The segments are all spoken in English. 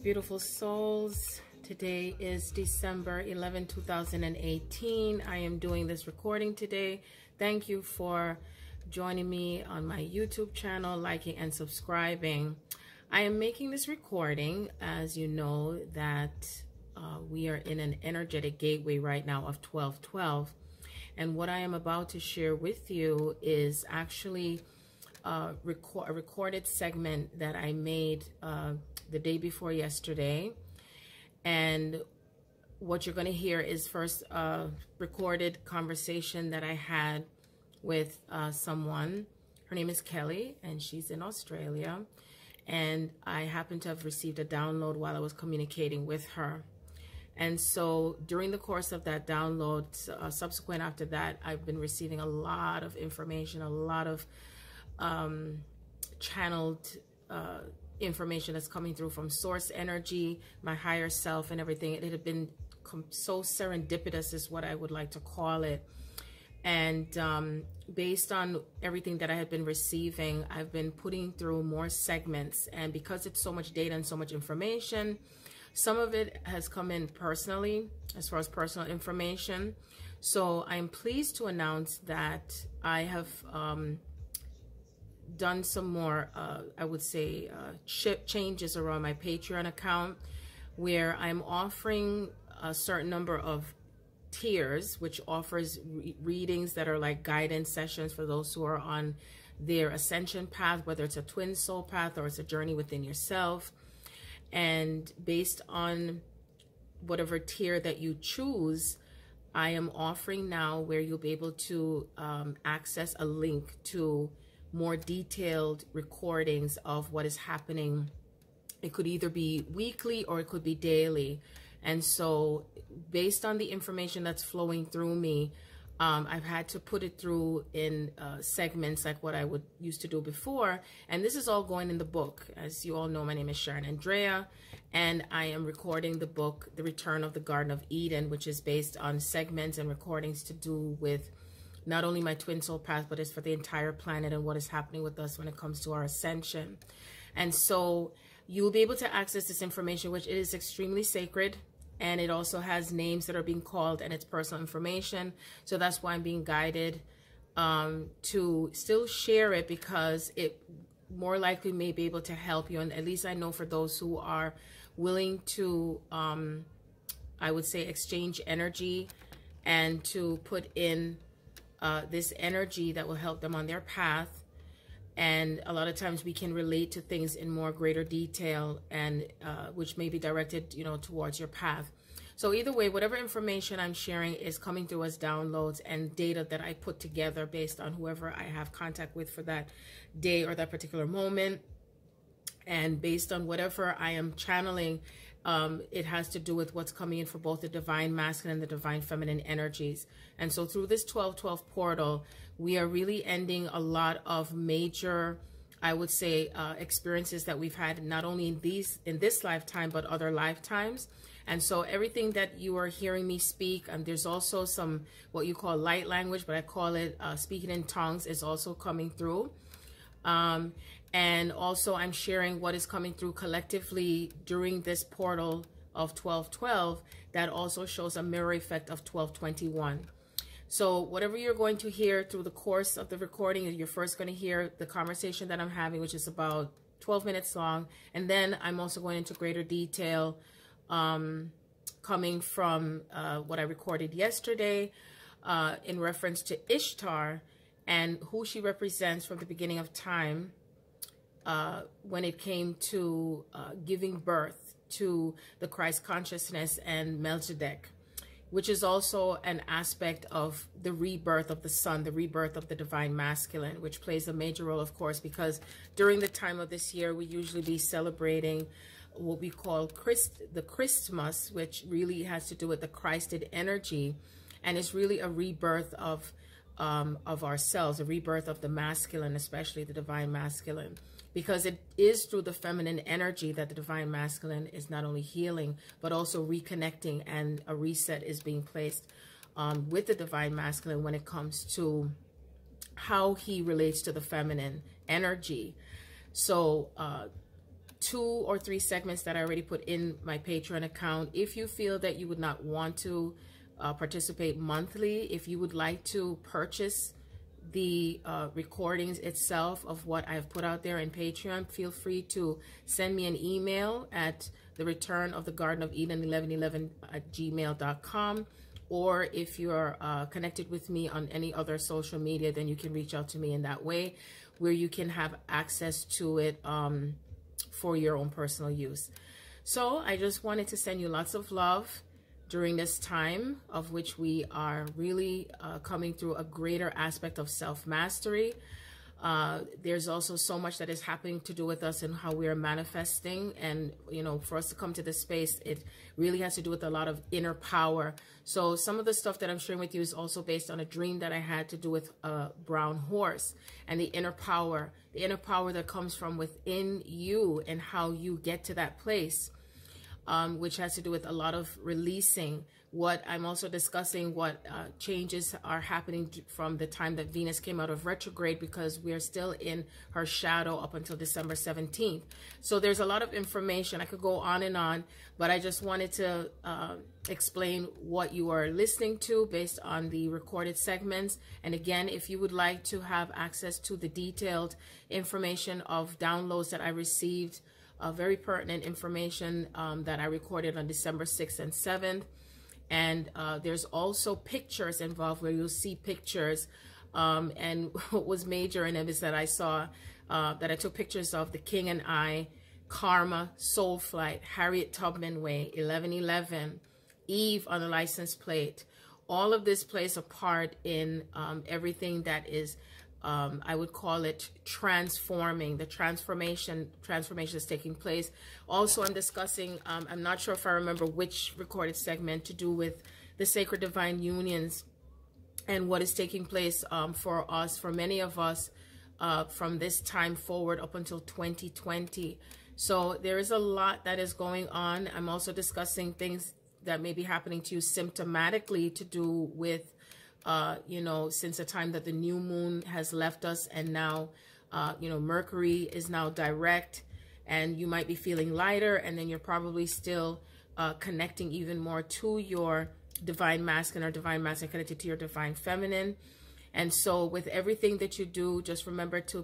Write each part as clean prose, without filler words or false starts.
beautiful souls. Today is December 11, 2018. I am doing this recording today. Thank you for joining me on my YouTube channel, liking and subscribing. I am making this recording as you know that we are in an energetic gateway right now of 1212. And what I am about to share with you is actually a recorded segment that I made the day before yesterday. And what you're going to hear is first a recorded conversation that I had with someone. Her name is Kelly, and she's in Australia. And I happened to have received a download while I was communicating with her. And so during the course of that download, subsequent after that, I've been receiving a lot of information, a lot of channeled information that's coming through from source energy, my higher self and everything. It had been so serendipitous is what I would like to call it. And based on everything that I had been receiving, I've been putting through more segments. And because it's so much data and so much information, some of it has come in personally, as far as personal information. So I'm pleased to announce that I have done some more, I would say, changes around my Patreon account, where I'm offering a certain number of tiers, which offers readings that are like guidance sessions for those who are on their ascension path, whether it's a twin soul path or it's a journey within yourself. And based on whatever tier that you choose, I am offering now where you'll be able to access a link to more detailed recordings of what is happening. It could either be weekly or it could be daily. And so based on the information that's flowing through me, I've had to put it through in segments like what I would used to do before. And this is all going in the book. As you all know, my name is Sharon, Andrea, and I am recording the book, The Return of the Garden of Eden, which is based on segments and recordings to do with not only my twin soul path, but it's for the entire planet and what is happening with us when it comes to our ascension. And so you'll be able to access this information, which is extremely sacred. And it also has names that are being called, and it's personal information. So that's why I'm being guided to still share it, because it more likely may be able to help you. And at least I know for those who are willing to, I would say, exchange energy and to put in this energy that will help them on their path. And a lot of times we can relate to things in more greater detail, and which may be directed, you know, towards your path. So either way, whatever information I'm sharing is coming through as downloads and data that I put together based on whoever I have contact with for that day or that particular moment. And based on whatever I am channeling, it has to do with what's coming in for both the divine masculine and the divine feminine energies. And so through this 1212 portal, we are really ending a lot of major, I would say, experiences that we've had, not only in this lifetime, but other lifetimes. And so everything that you are hearing me speak, there's also some what you call light language, but I call it speaking in tongues, is also coming through. And also I'm sharing what is coming through collectively during this portal of 1212 that also shows a mirror effect of 1221. So whatever you're going to hear through the course of the recording, you're first going to hear the conversation that I'm having, which is about 12 minutes long. And then I'm also going into greater detail coming from what I recorded yesterday in reference to Ishtar and who she represents from the beginning of time when it came to giving birth to the Christ consciousness and Melchizedek, which is also an aspect of the rebirth of the sun, the rebirth of the divine masculine, which plays a major role, of course, because during the time of this year, we usually be celebrating what we call the Christmas, which really has to do with the Christed energy. And it's really a rebirth of ourselves, a rebirth of the masculine, especially the divine masculine, because it is through the feminine energy that the divine masculine is not only healing, but also reconnecting, and a reset is being placed with the divine masculine when it comes to how he relates to the feminine energy. So 2 or 3 segments that I already put in my Patreon account. If you feel that you would not want to participate monthly, if you would like to purchase the recordings itself of what I've put out there in Patreon, feel free to send me an email at the return of the Garden of Eden 1111 at gmail.com. Or if you're connected with me on any other social media, then you can reach out to me in that way, where you can have access to it for your own personal use. So I just wanted to send you lots of love during this time, of which we are really coming through a greater aspect of self-mastery. There's also so much that is happening to do with us and how we are manifesting. And, you know, for us to come to this space, it really has to do with a lot of inner power. So some of the stuff that I'm sharing with you is also based on a dream that I had to do with a brown horse and the inner power that comes from within you and how you get to that place. Which has to do with a lot of releasing. What I'm also discussing, what changes are happening from the time that Venus came out of retrograde, because we are still in her shadow up until December 17th. So there's a lot of information. I could go on, but I just wanted to explain what you are listening to based on the recorded segments. And again, if you would like to have access to the detailed information of downloads that I received, very pertinent information that I recorded on December 6th and 7th. And there's also pictures involved where you'll see pictures. And what was major in it is that I saw that I took pictures of the King and I, Karma, Soul Flight, Harriet Tubman Way, 1111, Eve on the license plate. All of this plays a part in everything that is I would call it transforming, the transformation is taking place. Also, I'm discussing, I'm not sure if I remember which recorded segment, to do with the sacred divine unions and what is taking place for us, for many of us, from this time forward up until 2020. So there is a lot that is going on. I'm also discussing things that may be happening to you symptomatically to do with you know, since the time that the new moon has left us, and now, you know, Mercury is now direct, and you might be feeling lighter, and then you're probably still connecting even more to your divine masculine, or divine masculine connected to your divine feminine. And so with everything that you do, just remember to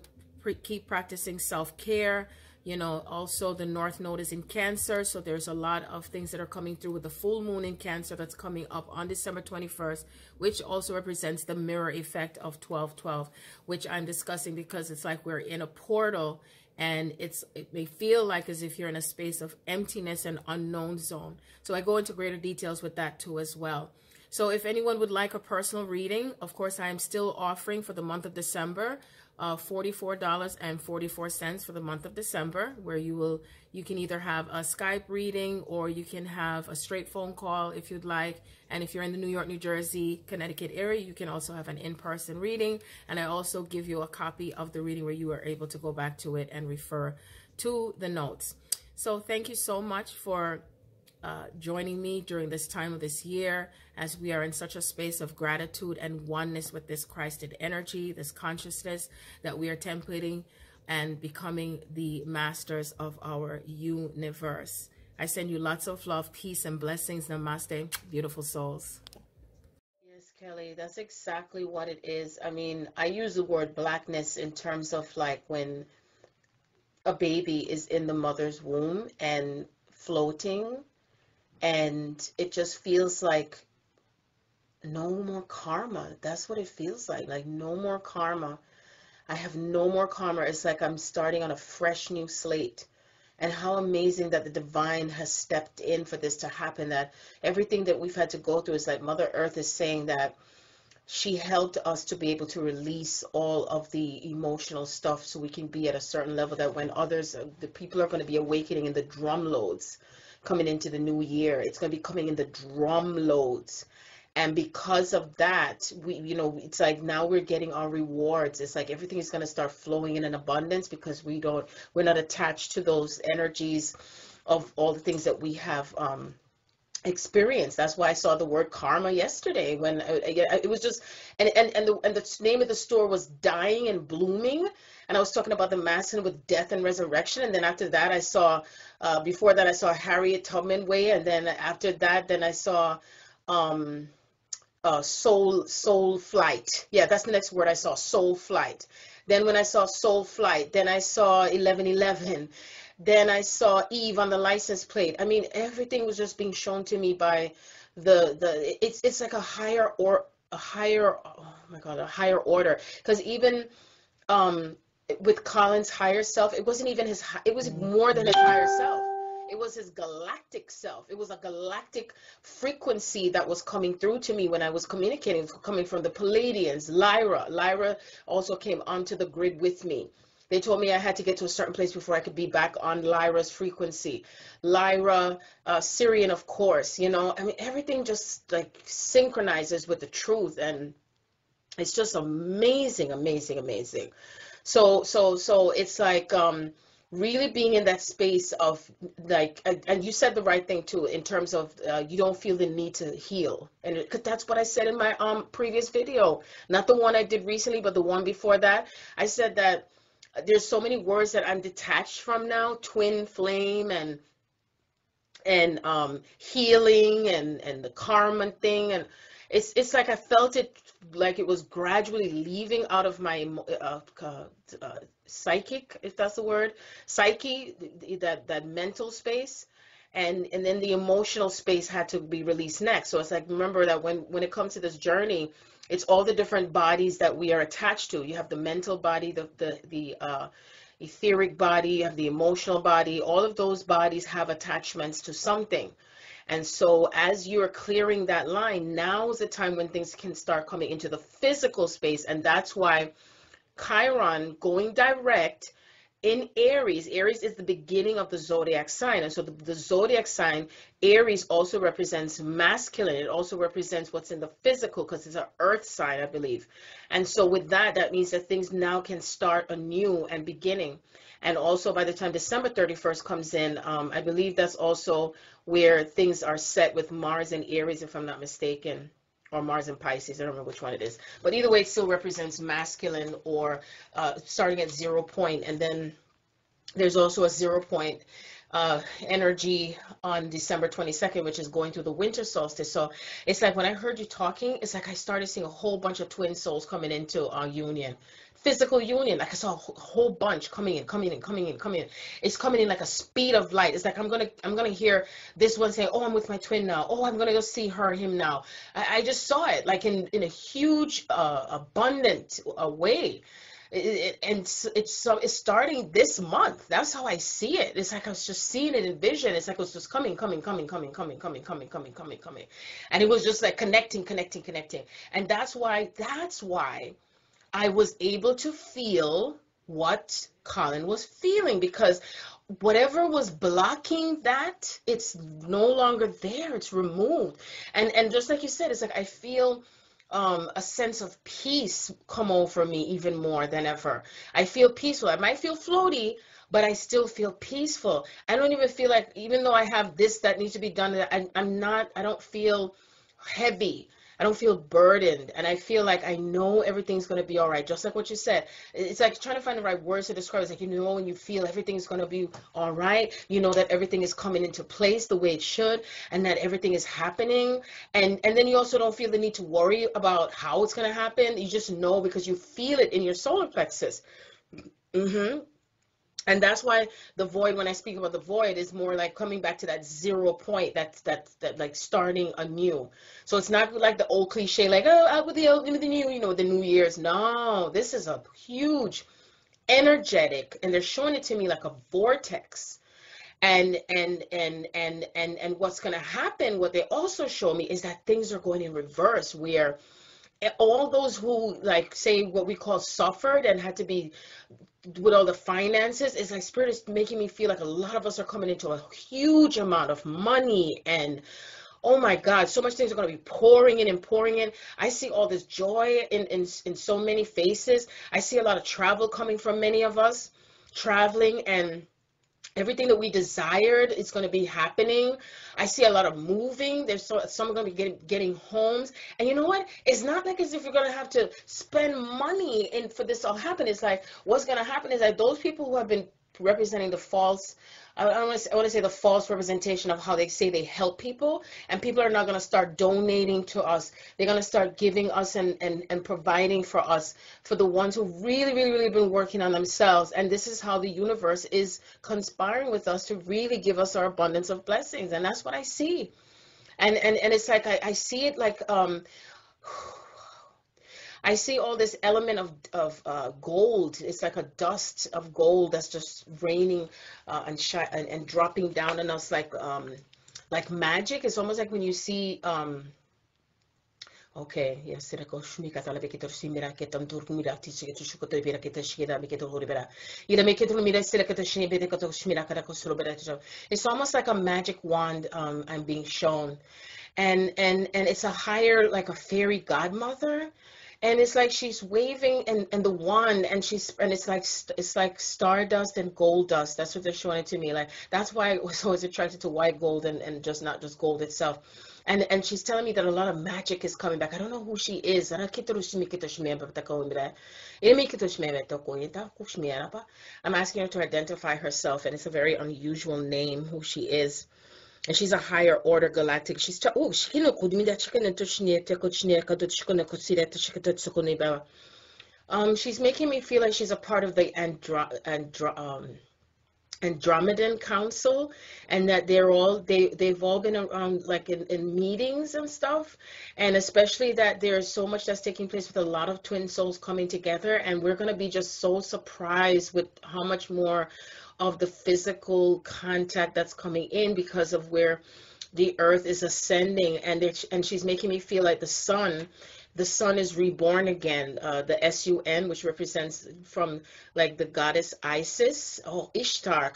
keep practicing self-care. You know, also the North Node is in Cancer, so there's a lot of things that are coming through with the full moon in Cancer that's coming up on December 21st, which also represents the mirror effect of 1212, which I'm discussing because it's like we're in a portal, and it may feel like as if you're in a space of emptiness and unknown zone. So I go into greater details with that too as well. So if anyone would like a personal reading, of course, I am still offering for the month of December $44.44 for the month of December, where you can either have a Skype reading, or you can have a straight phone call if you'd like. And if you're in the New York, New Jersey, Connecticut area, you can also have an in-person reading. And I also give you a copy of the reading where you are able to go back to it and refer to the notes. So thank you so much for joining me during this time of this year, as we are in such a space of gratitude and oneness with this Christed energy, this consciousness that we are templating and becoming the masters of our universe. I send you lots of love, peace, and blessings. Namaste, beautiful souls. Yes, Kelly, that's exactly what it is. I mean, I use the word blackness in terms of like when a baby is in the mother's womb and floating, and it just feels like no more karma. That's what it feels like no more karma. I have no more karma. It's like I'm starting on a fresh new slate. And how amazing that the divine has stepped in for this to happen, that everything that we've had to go through is like Mother Earth is saying that she helped us to be able to release all of the emotional stuff so we can be at a certain level, that when others, the people are going to be awakening in the drum loads coming into the new year. It's going to be coming in the drum loads. And because of that, we, you know, it's like now we're getting our rewards. It's like everything is going to start flowing in abundance, because we're not attached to those energies of all the things that we have experience. That's why I saw the word karma yesterday when it was just, and the name of the store was Dying and Blooming, and I was talking about the masculine with death and resurrection. And then after that I saw, before that I saw Harriet Tubman Way, and then after that then I saw um soul flight. Yeah, that's the next word I saw, soul flight. Then when I saw soul flight, then I saw 1111. Then I saw Eve on the license plate. I mean, everything was just being shown to me by it's like a higher, or a higher, oh my God, a higher order. Because even um with Colin's higher self, it wasn't even it was more than his higher self. It was his galactic self. It was a galactic frequency that was coming through to me when I was communicating, coming from the Palladians. Lyra also came onto the grid with me. They told me I had to get to a certain place before I could be back on Lyra's frequency. Lyra, Syrian, of course, you know, I mean, everything just like synchronizes with the truth, and it's just amazing, amazing, amazing. So it's like really being in that space of like, and you said the right thing too, in terms of you don't feel the need to heal, and because that's what I said in my previous video, not the one I did recently, but the one before that. I said that there's so many words that I'm detached from now: twin flame, and healing, and the karma thing, and it's like I felt it, like it was gradually leaving out of my psychic, if that's the word, psyche, that mental space, and then the emotional space had to be released next. So it's like, remember that when it comes to this journey, it's all the different bodies that we are attached to. You have the mental body, the etheric body, you have the emotional body. All of those bodies have attachments to something. And so as you're clearing that line, now is the time when things can start coming into the physical space. And that's why Chiron going direct in Aries. Aries is the beginning of the zodiac sign. And so the zodiac sign, Aries, also represents masculine. It also represents what's in the physical, because it's an earth sign, I believe. And so with that, that means that things now can start anew and beginning. And also by the time December 31st comes in, I believe that's also where things are set with Mars and Aries, if I'm not mistaken, or Mars and Pisces. I don't remember which one it is. But either way, it still represents masculine, or starting at 0 point. And then there's also a 0 point energy on December 22nd, which is going through the winter solstice. So it's like when I heard you talking, it's like I started seeing a whole bunch of twin souls coming into our union. Physical union, like I saw a whole bunch coming in. It's coming in like a speed of light. It's like I'm gonna hear this one say, "Oh, I'm with my twin now. Oh, I'm gonna go see him now." I just saw it like in a huge, abundant way. It's starting this month. That's how I see it. It's like I was just seeing it in vision. It's like it was just coming, and it was just like connecting. And that's why I was able to feel what Colin was feeling, because whatever was blocking that, it's no longer there. It's removed. And just like you said, it's like I feel a sense of peace come over me even more than ever. I feel peaceful. I might feel floaty, but I still feel peaceful. I don't even feel like, even though I have this that needs to be done, I don't feel heavy. I don't feel burdened, and I feel like I know everything's going to be all right. Just like what you said, it's like trying to find the right words to describe. It's like, you know, when you feel everything's going to be all right, you know that everything is coming into place the way it should, and that everything is happening. And then you also don't feel the need to worry about how it's going to happen. You just know because you feel it in your solar plexus. And that's why the void, when I speak about the void, is more like coming back to that 0 point, that like starting anew. So it's not like the old cliche, like, oh, out with the old, into the new, you know, the New Year's. No, this is a huge, energetic, and they're showing it to me like a vortex. And what's going to happen, what they also show me, is that things are going in reverse, where all those who, like, say what we call suffered and had to be with all the finances, it's like Spirit is making me feel like a lot of us are coming into a huge amount of money, and oh my God, so much things are going to be pouring in and pouring in. I see all this joy in so many faces. I see a lot of travel coming from many of us, traveling, and Everything that we desired is going to be happening. I see a lot of moving. There's some are going to be getting homes. And you know what? It's not like as if you're going to have to spend money for this to all happen. It's like what's going to happen is that those people who have been representing the false, I want to say the false representation of how they say they help people, and people are not going to start donating to us. They're going to start giving us and providing for us, for the ones who really, really, really been working on themselves. And this is how the universe is conspiring with us to really give us our abundance of blessings. And that's what I see. And it's like I see it like I see all this element of gold. It's like a dust of gold that's just raining and dropping down on us like magic. It's almost like when you see okay, yes, it's almost like a magic wand I'm being shown. And it's a higher, like a fairy godmother, and it's like she's waving and the wand, and it's like stardust and gold dust. That's what they're showing it to me. Like that's why I was always attracted to white gold and just not just gold itself. And she's telling me that a lot of magic is coming back. I don't know who she is. I'm asking her to identify herself, and it's a very unusual name, who she is. And she's a higher order galactic. She's she's making me feel like she's a part of the Andromedan Council, and that they've all been around like in meetings and stuff, and especially that there's so much that's taking place with a lot of twin souls coming together, and we're going to be just so surprised with how much more of the physical contact that's coming in because of where the earth is ascending. And she's making me feel like the sun is reborn again. The sun, which represents from like the goddess Isis, oh Ishtar.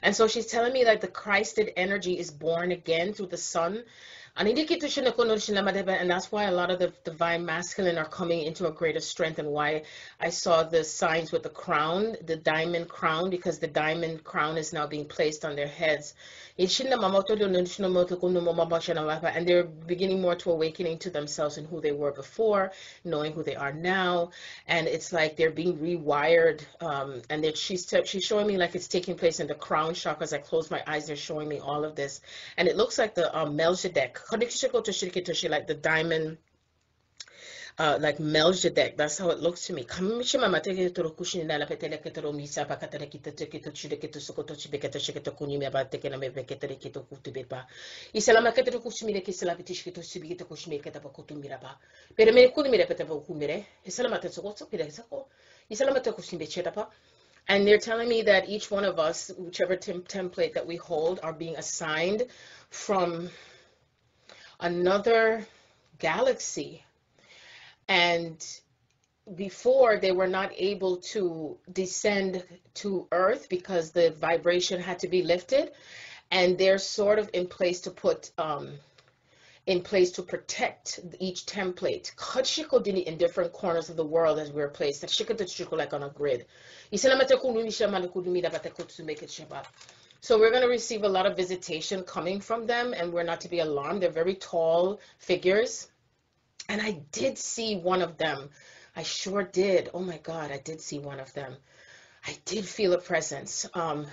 And so she's telling me like the Christed energy is born again through the sun. And that's why a lot of the divine masculine are coming into a greater strength, and why I saw the signs with the crown, the diamond crown, because the diamond crown is now being placed on their heads. And they're beginning more to awakening to themselves and who they were before, knowing who they are now. And it's like they're being rewired. And she's showing me like it's taking place in the crown chakra. As I close my eyes, they're showing me all of this. And it looks like the Melchizedek, like the diamond, like Melchizedek. That's how it looks to me. And they're telling me that each one of us, whichever template that we hold, are being assigned from another galaxy. And before, they were not able to descend to Earth because the vibration had to be lifted. And they're sort of in place to protect each template in different corners of the world as we're placed, like on a grid. So we're going to receive a lot of visitation coming from them, and we're not to be alarmed. They're very tall figures. And I did see one of them. I sure did. Oh my God, I did see one of them. I did feel a presence. And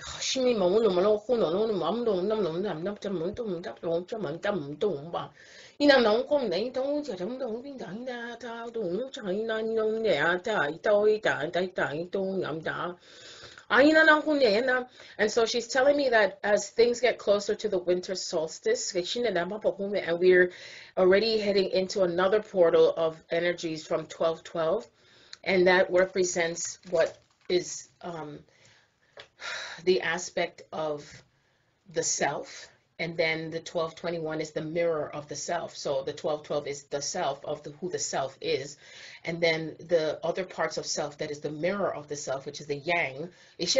so she's telling me that as things get closer to the winter solstice, and we're already heading into another portal of energies from 1212, and that represents what is the aspect of the self, And then the 1221 is the mirror of the self. So the 1212 is the self of who the self is. And then the other parts of self that is the mirror of the self, which is the yang, is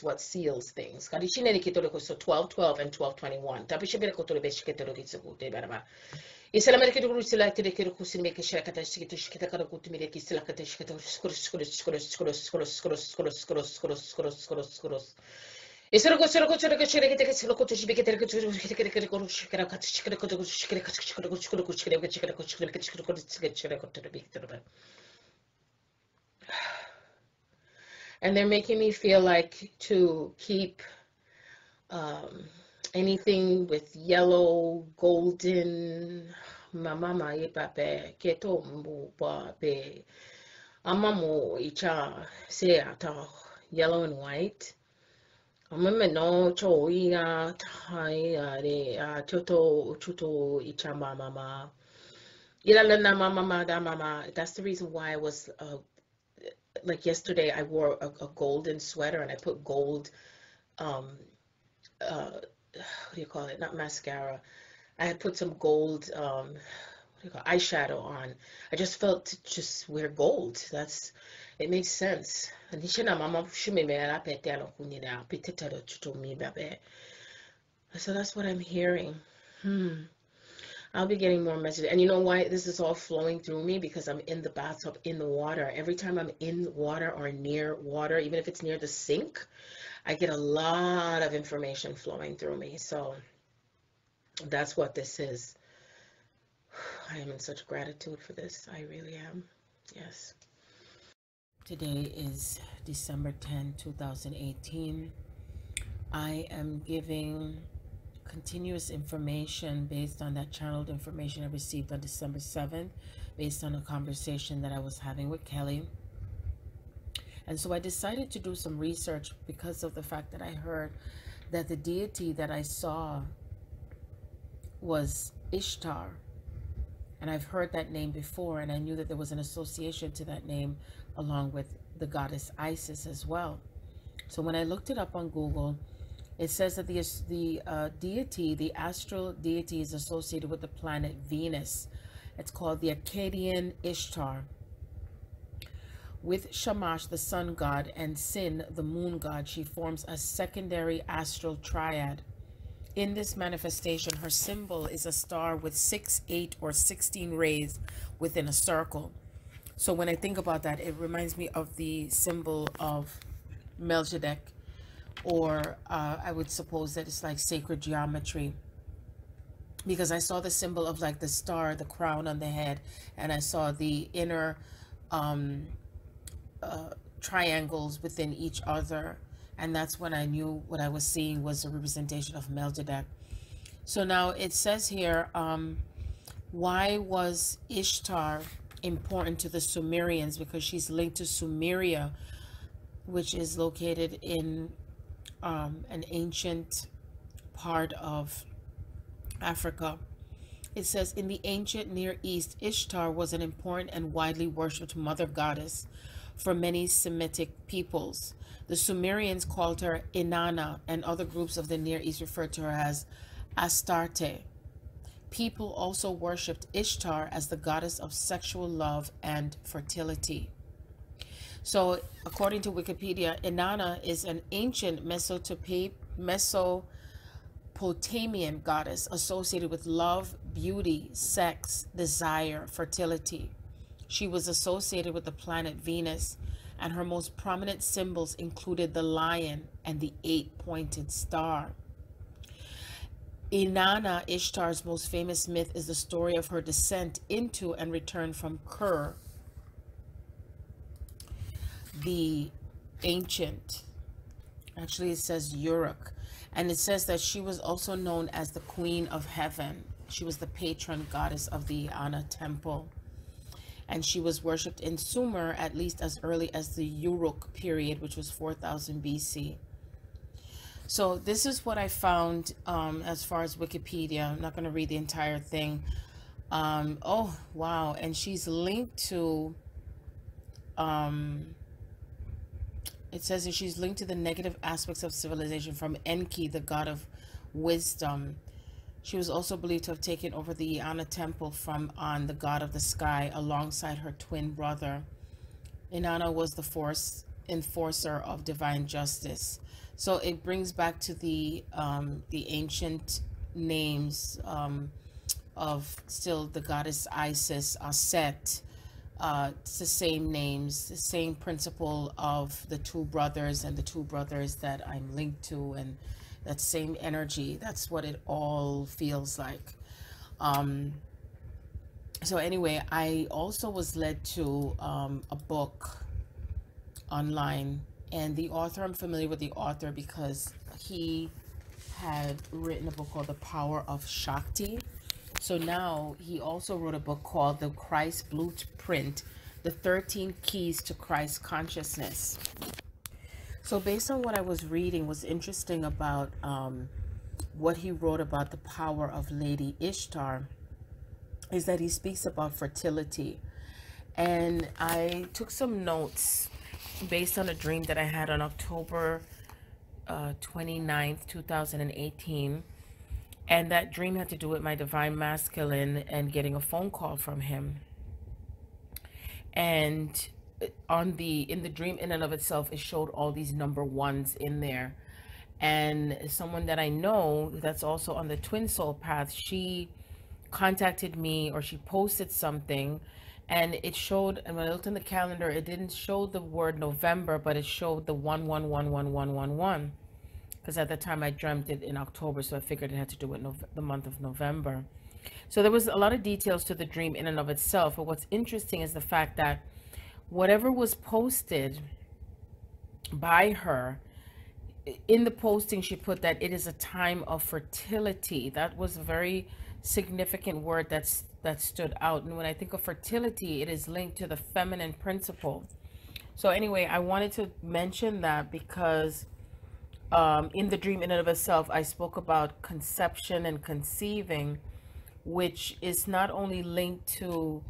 what seals things. So 1212 and 1221. And they're making me feel like to keep anything with yellow, golden, mama pape, keto pape, amamo icha se ata yellow and white. No choia tai re chuto icha mama. Ilalana mama da mama. That's the reason why I was like yesterday I wore a golden sweater and I put gold what do you call it? Not mascara. I had put some gold what do you call it? Eyeshadow on. I just felt to just wear gold. It makes sense. And so that's what I'm hearing. I'll be getting more messages. And you know why this is all flowing through me? Because I'm in the bathtub, in the water. Every time I'm in water or near water, even if it's near the sink, I get a lot of information flowing through me. So that's what this is. I am in such gratitude for this. I really am. Yes. Today is December 10, 2018. I am giving continuous information based on that channeled information I received on December 7th, based on a conversation that I was having with Kelly. And so I decided to do some research because of the fact that I heard that the deity that I saw was Ishtar. And I've heard that name before, and I knew that there was an association to that name along with the goddess Isis as well. So when I looked it up on Google, it says that the deity, the astral deity, is associated with the planet Venus. It's called the Akkadian Ishtar. With Shamash, the sun god, and Sin, the moon god, she forms a secondary astral triad. In this manifestation, her symbol is a star with 6, 8, or 16 rays within a circle. So when I think about that, it reminds me of the symbol of Melchizedek, or I would suppose that it's like sacred geometry, because I saw the symbol of like the star, the crown on the head, and I saw the inner triangles within each other. And that's when I knew what I was seeing was a representation of Melchizedek. So now it says here, why was Ishtar important to the Sumerians? Because she's linked to Sumeria, which is located in an ancient part of Africa. It says, in the ancient Near East, Ishtar was an important and widely worshipped mother goddess for many Semitic peoples. The Sumerians called her Inanna, and other groups of the Near East referred to her as Astarte. People also worshipped Ishtar as the goddess of sexual love and fertility. So, according to Wikipedia, Inanna is an ancient Mesopotamian goddess associated with love, beauty, sex, desire, fertility. She was associated with the planet Venus, and her most prominent symbols included the lion and the 8-pointed star. Inanna, Ishtar's most famous myth, is the story of her descent into and return from Ker, the ancient. Actually, it says Uruk. And it says that she was also known as the Queen of Heaven. She was the patron goddess of the Inanna temple. And she was worshipped in Sumer at least as early as the Uruk period, which was 4000 BC. So this is what I found as far as Wikipedia. I'm not going to read the entire thing. Oh, wow. And she's linked to it says that she's linked to the negative aspects of civilization from Enki, the god of wisdom. She was also believed to have taken over the Iana temple from An, the god of the sky, alongside her twin brother. Inanna was the enforcer of divine justice. So it brings back to the ancient names of still the goddess Isis, Aset. It's the same names, the same principle of the two brothers and the two brothers that I'm linked to, and that same energy. That's what it all feels like. So anyway, I also was led to a book online, and the author, I'm familiar with the author because he had written a book called The Power of Shakti. So now he also wrote a book called The Christ Blueprint, The 13 Keys to Christ Consciousness. So based on what I was reading, what's interesting about what he wrote about the power of Lady Ishtar is that he speaks about fertility. And I took some notes based on a dream that I had on October 29th, 2018. And that dream had to do with my divine masculine and getting a phone call from him. And in the dream in and of itself, it showed all these number ones in there. And someone that I know that's also on the twin soul path, she contacted me, or she posted something, and it showed, and when I looked in the calendar, it didn't show the word November, but it showed the 111111, because at the time I dreamt it in October, so I figured it had to do with the month of November. So there was a lot of details to the dream in and of itself, but what's interesting is the fact that whatever was posted by her, in the posting she put that it is a time of fertility. That was a very significant word that stood out. And when I think of fertility, it is linked to the feminine principle. So anyway, I wanted to mention that because in the dream in and of itself, I spoke about conception and conceiving, which is not only linked to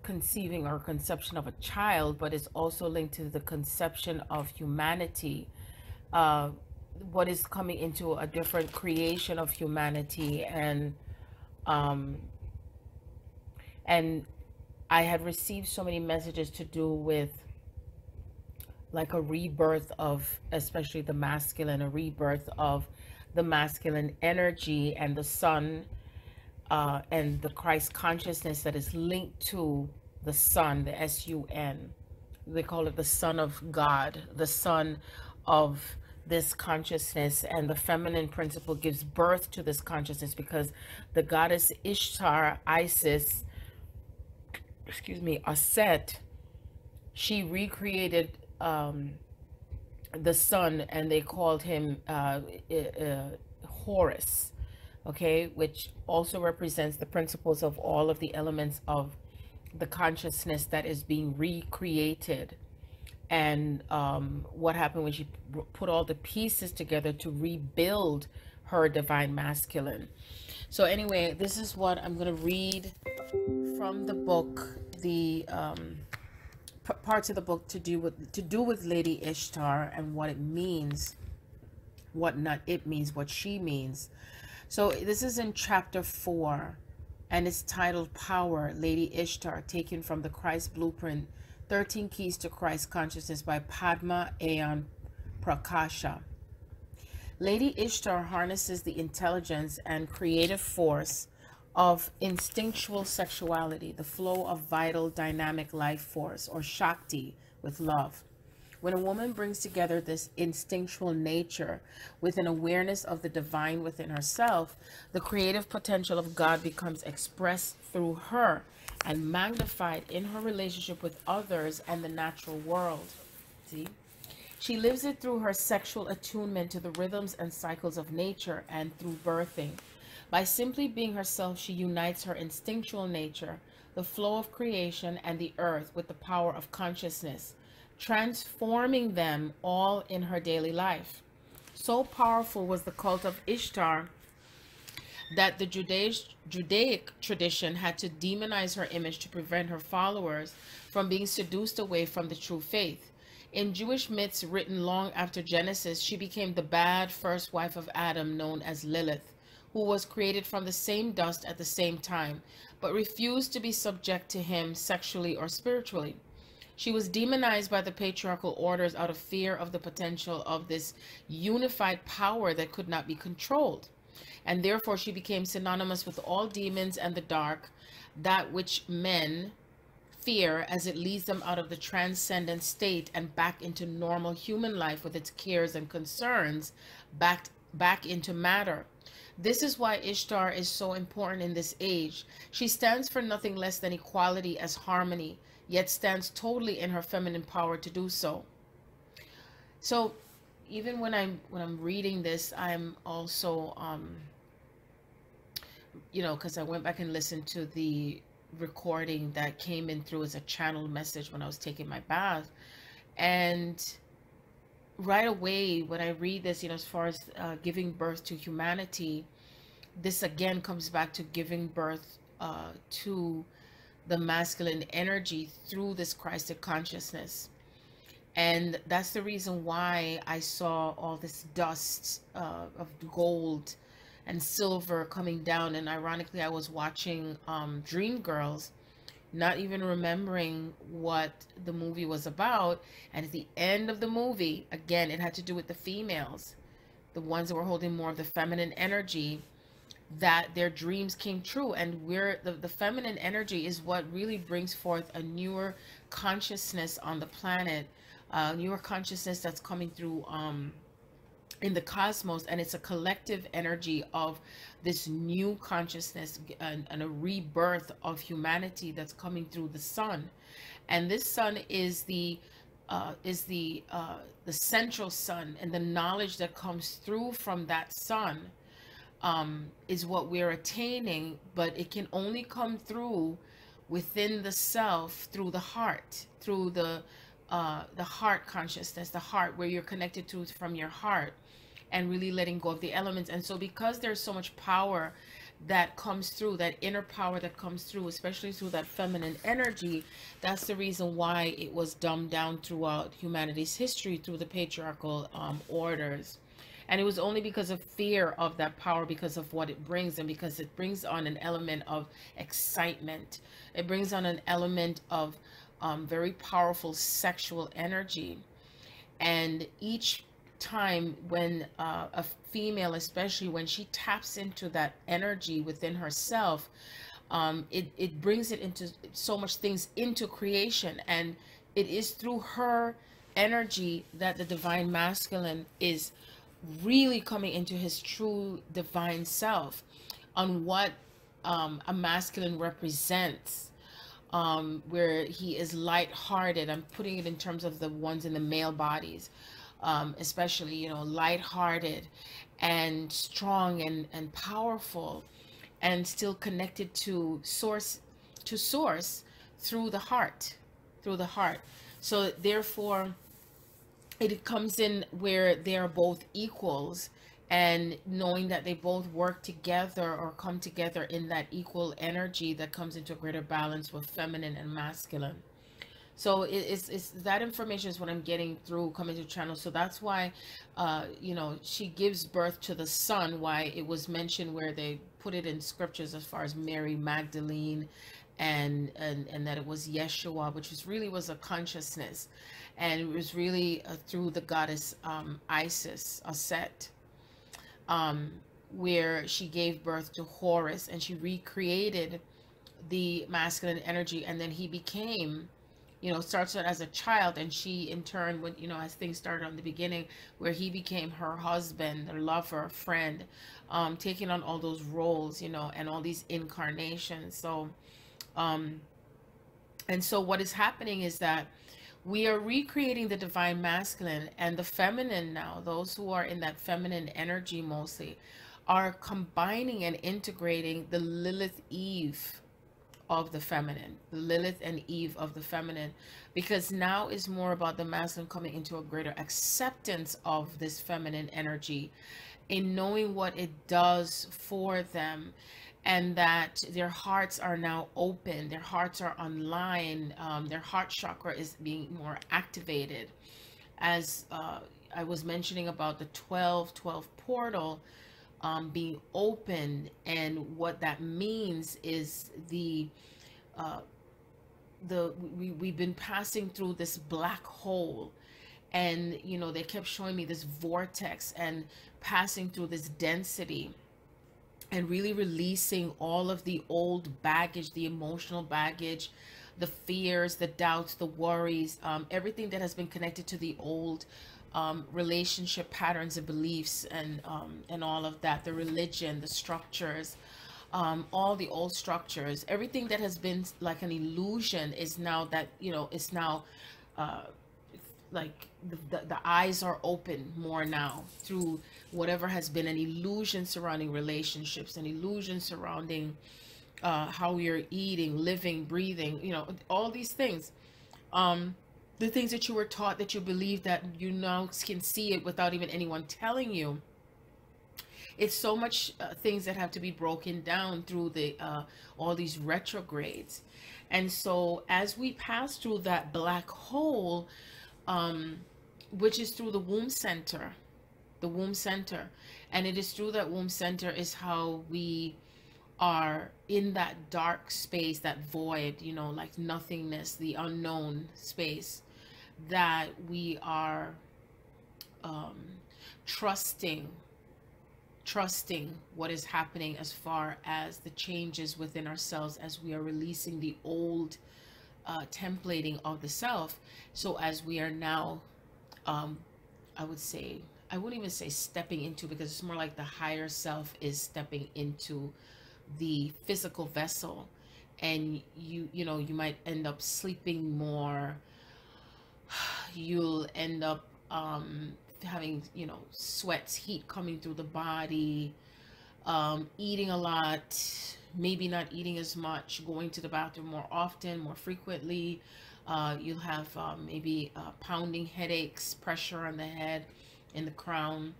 conceiving or conception of a child, but it's also linked to the conception of humanity, what is coming into a different creation of humanity. And I had received so many messages to do with like a rebirth of, especially the masculine, a rebirth of the masculine energy and the sun, and the Christ consciousness that is linked to the sun, the S-U-N. They call it the Son of God, the Son of this consciousness, and the feminine principle gives birth to this consciousness because the goddess Ishtar, Isis, Aset, she recreated the sun, and they called him Horus, okay, which also represents the principles of all of the elements of the consciousness that is being recreated. And what happened when she put all the pieces together to rebuild her divine masculine. So anyway, this is what I'm going to read from the book, the parts of the book to do with Lady Ishtar and what it means, what not it means, what she means. So this is in chapter 4, and it's titled Power, Lady Ishtar, taken from the Christ Blueprint, 13 Keys to Christ Consciousness by Padma Ayan Prakasha. Lady Ishtar harnesses the intelligence and creative force of instinctual sexuality, the flow of vital dynamic life force, or Shakti, with love. When a woman brings together this instinctual nature with an awareness of the divine within herself, the creative potential of God becomes expressed through her and magnified in her relationship with others and the natural world. See? She lives it through her sexual attunement to the rhythms and cycles of nature and through birthing. By simply being herself, she unites her instinctual nature, the flow of creation, and the earth with the power of consciousness, transforming them all in her daily life. So powerful was the cult of Ishtar that the Judaic tradition had to demonize her image to prevent her followers from being seduced away from the true faith. In Jewish myths written long after Genesis, she became the bad first wife of Adam, known as Lilith, who was created from the same dust at the same time, but refused to be subject to him sexually or spiritually. She was demonized by the patriarchal orders out of fear of the potential of this unified power that could not be controlled. And therefore she became synonymous with all demons and the dark, that which men fear, as it leads them out of the transcendent state and back into normal human life with its cares and concerns, back into matter. This is why Ishtar is so important in this age. She stands for nothing less than equality as harmony, yet stands totally in her feminine power to do so. So even when I'm reading this, I'm also because I went back and listened to the recording that came in through as a channeled message when I was taking my bath. And right away when I read this, as far as giving birth to humanity, this again comes back to giving birth to the masculine energy through this Christic consciousness. And that's the reason why I saw all this dust of gold and silver coming down. And ironically, I was watching Dreamgirls, not even remembering what the movie was about. And at the end of the movie, again, it had to do with the females, the ones that were holding more of the feminine energy, that their dreams came true. And the feminine energy is what really brings forth a newer consciousness on the planet, newer consciousness that's coming through in the cosmos, and it's a collective energy of this new consciousness and a rebirth of humanity that's coming through the sun. And this sun is the central sun, and the knowledge that comes through from that sun is what we're attaining, but it can only come through within the self, through the heart, through the heart consciousness, the heart, where you're connected to from your heart and really letting go of the elements. And so because there's so much power that comes through, that inner power that comes through, especially through that feminine energy, that's the reason why it was dumbed down throughout humanity's history through the patriarchal orders. And it was only because of fear of that power, because of what it brings, and because it brings on an element of excitement. It brings on an element of very powerful sexual energy. And each time when a female, especially when she taps into that energy within herself, it brings it into so much things into creation. And it is through her energy that the divine masculine is really coming into his true divine self, on what a masculine represents, where he is light-hearted. I'm putting it in terms of the ones in the male bodies, especially, light-hearted and strong and powerful, and still connected to source through the heart, So therefore it comes in where they are both equals, and knowing that they both work together or come together in that equal energy that comes into a greater balance with feminine and masculine. So it's that information is what I'm getting through coming to channel. So that's why, she gives birth to the sun, why it was mentioned where they put it in scriptures as far as Mary Magdalene, and that it was Yeshua, which was a consciousness. And it was really through the goddess Isis, Set, where she gave birth to Horus, and she recreated the masculine energy. And then he became, starts out as a child, and she in turn, when, as things started on the beginning, where he became her husband, her lover, friend, taking on all those roles, and all these incarnations. So, and so what is happening is that we are recreating the divine masculine, and the feminine now, those who are in that feminine energy mostly, are combining and integrating the Lilith Eve of the feminine, the Lilith and Eve of the feminine, because now is more about the masculine coming into a greater acceptance of this feminine energy, in knowing what it does for them, and that their hearts are now open, their hearts are online, their heart chakra is being more activated. As I was mentioning about the 12-12 portal being open, and what that means is we've been passing through this black hole, and they kept showing me this vortex and passing through this density, and really releasing all of the old baggage, the emotional baggage, the fears, the doubts, the worries, everything that has been connected to the old relationship patterns and beliefs, and all of that, the religion, the structures, all the old structures, everything that has been like an illusion is now that, it's now like the eyes are open more now through whatever has been an illusion surrounding relationships, an illusion surrounding how you're eating, living, breathing, all these things. The things that you were taught, that you believe, that you now can see it without even anyone telling you. It's so much things that have to be broken down through the all these retrogrades. And so as we pass through that black hole, which is through the womb center, and it is through that womb center is how we are in that dark space, that void, like nothingness, the unknown space, that we are trusting what is happening as far as the changes within ourselves, as we are releasing the old templating of the self. So as we are now, I wouldn't even say stepping into, because it's more like the higher self is stepping into the physical vessel, and you might end up sleeping more. You'll end up having sweats, heat coming through the body, eating a lot, maybe not eating as much, going to the bathroom more often, more frequently. You'll have maybe pounding headaches, pressure on the head, in the crown,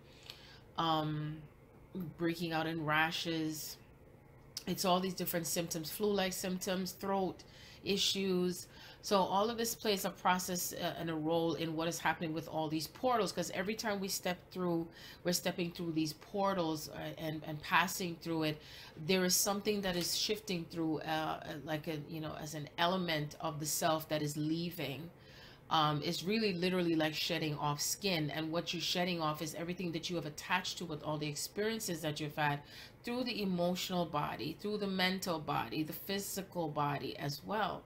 breaking out in rashes. It's all these different symptoms, flu-like symptoms, throat issues. So all of this plays a process and a role in what is happening with all these portals, because every time we step through, we're stepping through these portals and passing through it, there is something that is shifting through, like as an element of the self that is leaving. It's really literally like shedding off skin, and what you're shedding off is everything that you have attached to with all the experiences that you've had through the emotional body, through the mental body, the physical body as well.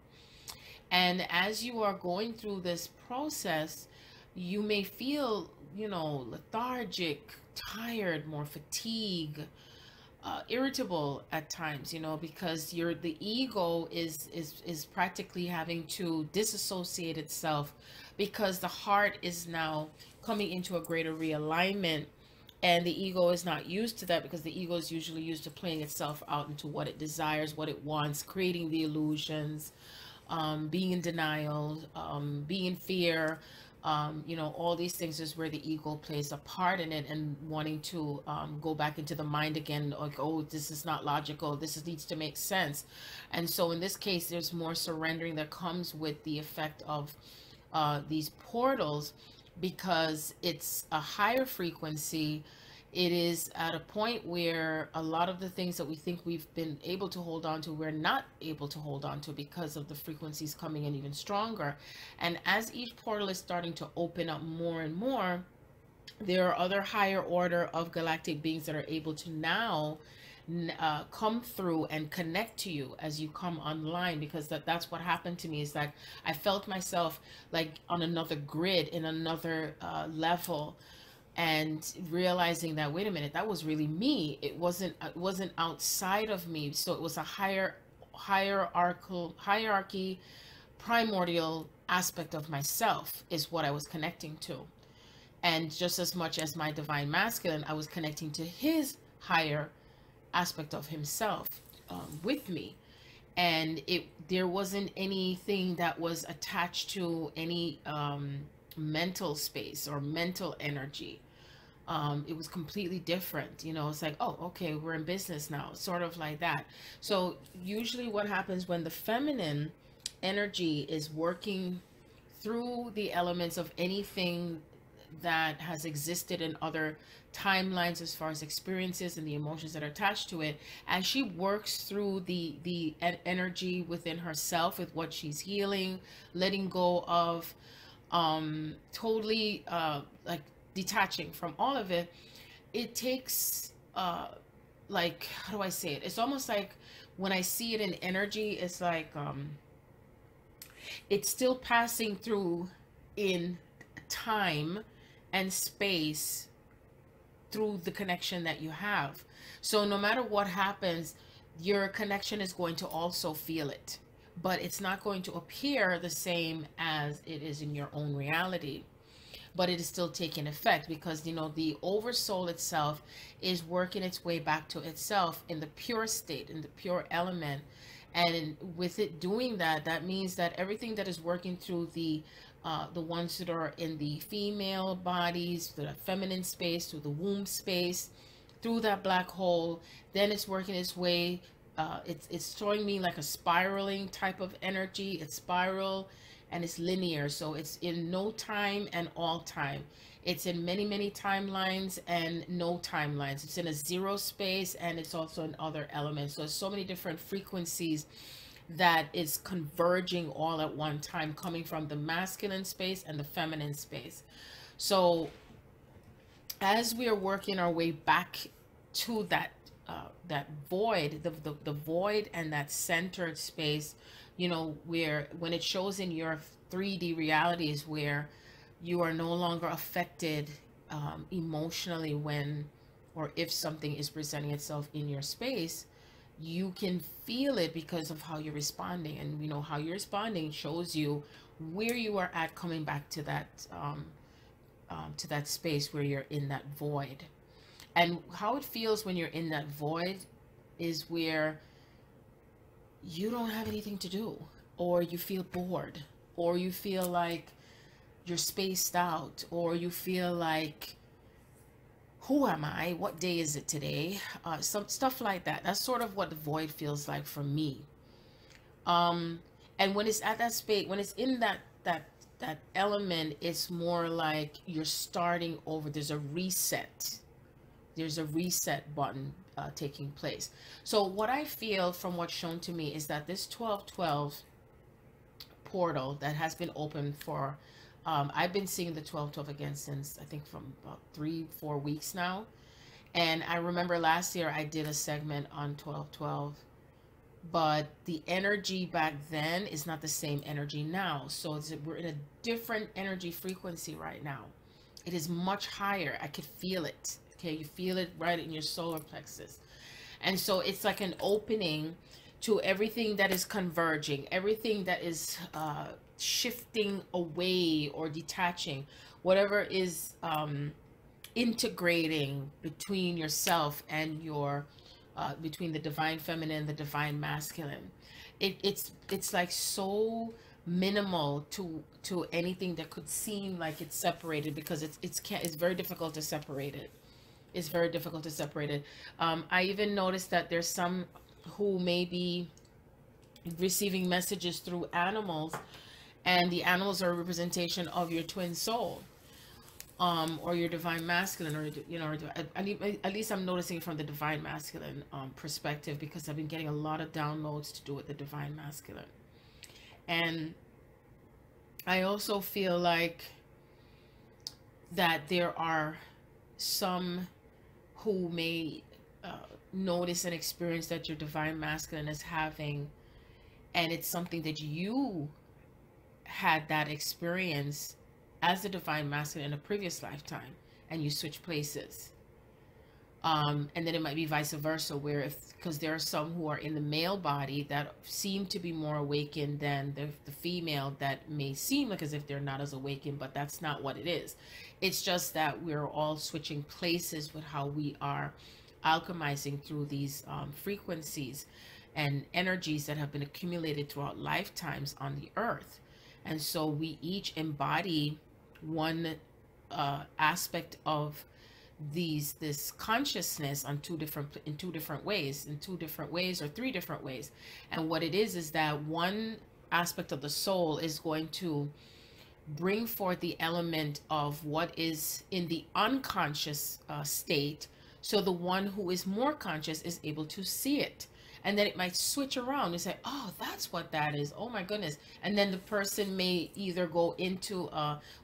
And as you are going through this process, you may feel, lethargic, tired, more fatigue, irritable at times, because the ego is practically having to disassociate itself, because the heart is now coming into a greater realignment, and the ego is not used to that, because the ego is usually used to playing itself out into what it desires, what it wants, creating the illusions, being in denial, being in fear. All these things is where the ego plays a part in it, and wanting to go back into the mind again, like, oh, this is not logical, needs to make sense. And so in this case, there's more surrendering that comes with the effect of these portals, because it's a higher frequency. It is at a point where a lot of the things that we think we've been able to hold on to, we're not able to hold on to, because of the frequencies coming in even stronger. And as each portal is starting to open up more and more, there are other higher order of galactic beings that are able to now come through and connect to you as you come online, because that's what happened to me, is that I felt myself like on another grid, in another level, and realizing that, wait a minute, that was really me. It wasn't outside of me. So it was a hierarchy, primordial aspect of myself is what I was connecting to. And just as much as my divine masculine, I was connecting to his higher aspect of himself with me. And there wasn't anything that was attached to any mental space or mental energy. It was completely different. You know, it's like, oh, okay, we're in business now, sort of like that. So usually what happens when the feminine energy is working through the elements of anything that has existed in other timelines, as far as experiences and the emotions that are attached to it, as she works through the energy within herself with what she's healing, letting go of, totally like detaching from all of it. It takes like, how do I say it, it's almost like when I see it in energy, it's like it's still passing through in time and space through the connection that you have. So no matter what happens, your connection is going to also feel it, but it's not going to appear the same as it is in your own reality. But it is still taking effect, because, you know, the oversoul itself is working its way back to itself in the pure state, in the pure element. And with it doing that, that means that everything that is working through the ones that are in the female bodies, the feminine space, through the womb space, through that black hole, then it's working its way. It's showing me like a spiraling type of energy. It's spiral and it's linear. So it's in no time and all time. It's in many, many timelines and no timelines. It's in a zero space, and it's also in other elements. So there's so many different frequencies that is converging all at one time, coming from the masculine space and the feminine space. So as we are working our way back to that that void, the void and that centered space, you know, where when it shows in your 3D realities, where you are no longer affected emotionally when or if something is presenting itself in your space, you can feel it because of how you're responding. And you know, how you're responding shows you where you are at, coming back to that space where you're in that void. And how it feels when you're in that void is where you don't have anything to do, or you feel bored, or you feel like you're spaced out, or you feel like, who am I? What day is it today? Some stuff like that. That's sort of what the void feels like for me. And when it's at that space, when it's in that element, it's more like you're starting over. There's a reset. There's a reset button taking place. So what I feel from what's shown to me is that this 1212 portal that has been open for, I've been seeing the 1212 again since, I think, from about 3-4 weeks now. And I remember last year I did a segment on 1212, but the energy back then is not the same energy now. So we're in a different energy frequency right now. It is much higher. I could feel it. Okay, you feel it right in your solar plexus. And so it's like an opening to everything that is converging, everything that is shifting away or detaching, whatever is integrating between yourself and your between the divine feminine and the divine masculine. It's like so minimal to anything that could seem like it's separated, because it's very difficult to separate it. It's very difficult to separate it. I even noticed that there's some who may be receiving messages through animals, and the animals are a representation of your twin soul, or your divine masculine, or, you know, at least I'm noticing from the divine masculine perspective, because I've been getting a lot of downloads to do with the divine masculine. And I also feel like that there are some who may notice and experience that your divine masculine is having, and it's something that you had that experience as the divine masculine in a previous lifetime, and you switch places. And then it might be vice versa, where because there are some who are in the male body that seem to be more awakened than the female, that may seem like as if they're not as awakened, but that's not what it is. It's just that we're all switching places with how we are alchemizing through these frequencies and energies that have been accumulated throughout lifetimes on the earth. And so we each embody one aspect of this consciousness on in two different ways, or three different ways. And what it is that one aspect of the soul is going to bring forth the element of what is in the unconscious state, so the one who is more conscious is able to see it. And then it might switch around and say, oh, that's what that is. Oh my goodness. And then the person may either go into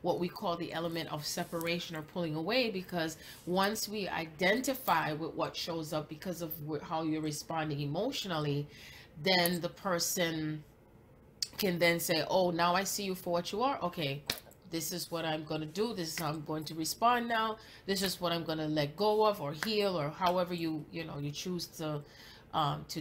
what we call the element of separation or pulling away, because once we identify with what shows up because of how you're responding emotionally, then the person can then say, oh, now I see you for what you are. Okay, this is what I'm going to do. This is how I'm going to respond now. This is what I'm going to let go of or heal, or however you choose to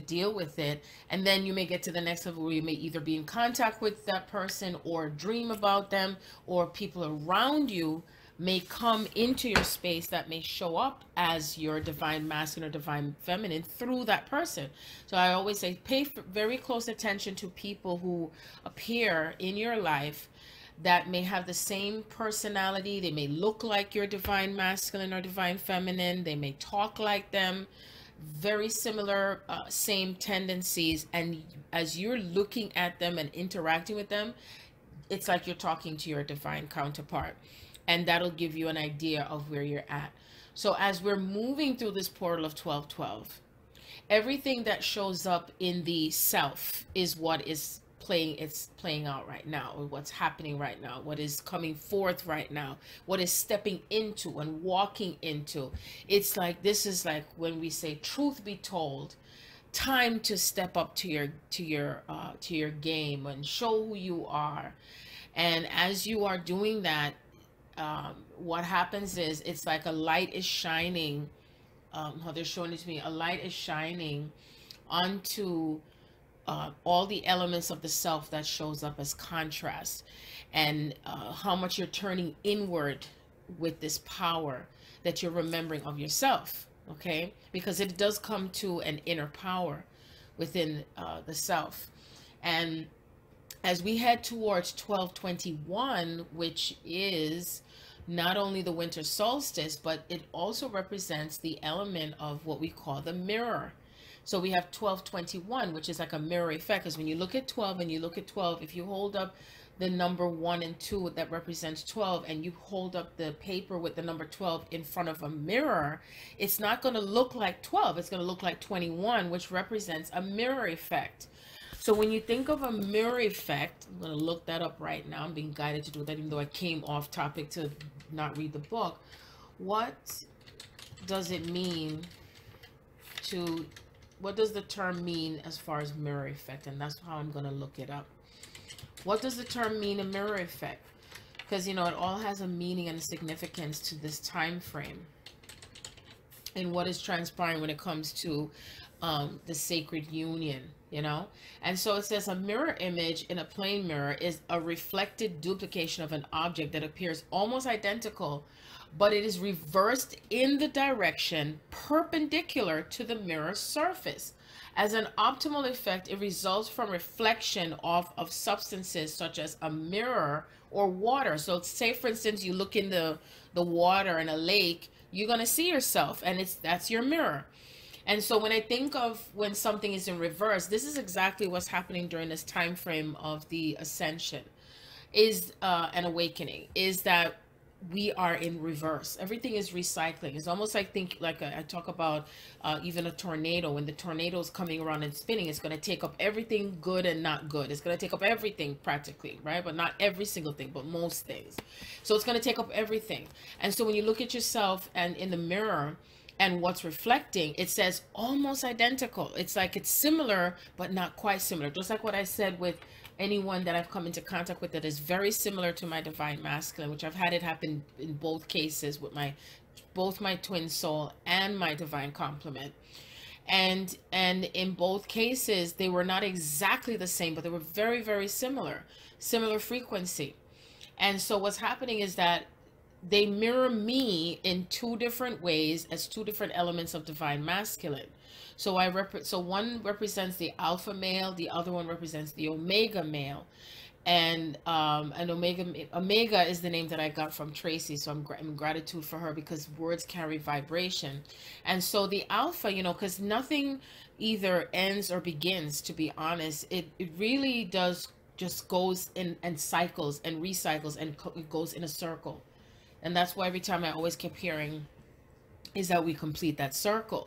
deal with it. And then you may get to the next level where you may either be in contact with that person or dream about them, or people around you may come into your space that may show up as your divine masculine or divine feminine through that person. So I always say, pay very close attention to people who appear in your life that may have the same personality. They may look like your divine masculine or divine feminine. They may talk like them. Very similar, same tendencies. And as you're looking at them and interacting with them, it's like you're talking to your divine counterpart. And that'll give you an idea of where you're at. So as we're moving through this portal of 1212, everything that shows up in the self is what is playing out right now, or what's happening right now, what is coming forth right now, what is stepping into and walking into. It's like, this is like when we say, truth be told, time to step up to your game and show who you are. And as you are doing that, what happens is, it's like a light is shining, how they're showing it to me, a light is shining onto all the elements of the self that shows up as contrast, and how much you're turning inward with this power that you're remembering of yourself, okay? Because it does come to an inner power within the self. And as we head towards 1221, which is not only the winter solstice, but it also represents the element of what we call the mirror. So we have 1221, which is like a mirror effect, because when you look at 12 and you look at 12, if you hold up the number 1 and 2 that represents 12, and you hold up the paper with the number 12 in front of a mirror, it's not going to look like 12. It's going to look like 21, which represents a mirror effect. So when you think of a mirror effect, I'm going to look that up right now. I'm being guided to do that, even though I came off topic to not read the book. What does it mean to, what does the term mean as far as mirror effect? And that's how I'm going to look it up. What does the term mean, a mirror effect? Because, you know, it all has a meaning and a significance to this time frame and what is transpiring when it comes to the sacred union, you know. And so it says, a mirror image in a plane mirror is a reflected duplication of an object that appears almost identical, but it is reversed in the direction perpendicular to the mirror surface. As an optimal effect, it results from reflection of substances such as a mirror or water. So say, for instance, you look in the water in a lake, you're going to see yourself, and that's your mirror. And so when I think of when something is in reverse, this is exactly what's happening during this time frame of the ascension, is an awakening, is that we are in reverse. Everything is recycling. It's almost like, I talk about even a tornado. When the tornado is coming around and spinning, it's going to take up everything good and not good. It's going to take up everything practically, right? But not every single thing, but most things. So it's going to take up everything. And so when you look at yourself and in the mirror, and what's reflecting, it says almost identical. It's like it's similar, but not quite similar. Just like what I said with anyone that I've come into contact with that is very similar to my divine masculine, which I've had it happen in both cases with both my twin soul and my divine complement. And in both cases, they were not exactly the same, but they were very, very similar frequency. And so what's happening is that they mirror me in two different ways as two different elements of divine masculine. So so one represents the alpha male, the other one represents the omega male. And Omega is the name that I got from Tracy, so I'm gratitude for her, because words carry vibration. And so the Alpha, you know, because nothing either ends or begins, to be honest. It really does just goes in and cycles and recycles, and it goes in a circle. And that's why every time I always kept hearing is that we complete that circle.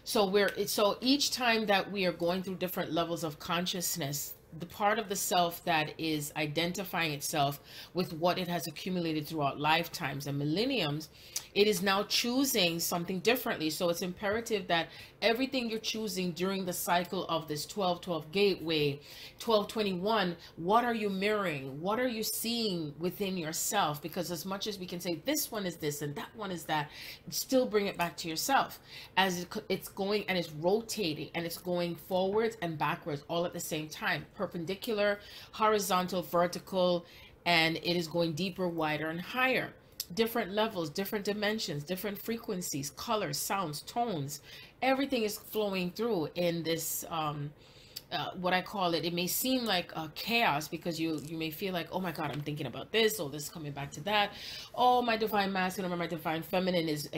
So each time that we are going through different levels of consciousness, the part of the self that is identifying itself with what it has accumulated throughout lifetimes and millenniums, it is now choosing something differently. So it's imperative that everything you're choosing during the cycle of this 1212 gateway, 1221, what are you mirroring? What are you seeing within yourself? Because as much as we can say this one is this and that one is that, still bring it back to yourself, as it's going and it's rotating and it's going forwards and backwards all at the same time, perpendicular, horizontal, vertical, and it is going deeper, wider, and higher. Different levels, different dimensions, different frequencies, colors, sounds, tones. Everything is flowing through in this what I call it. It may seem like chaos, because you may feel like, oh my God, I'm thinking about this, or this is coming back to that. Oh, my divine masculine or my divine feminine is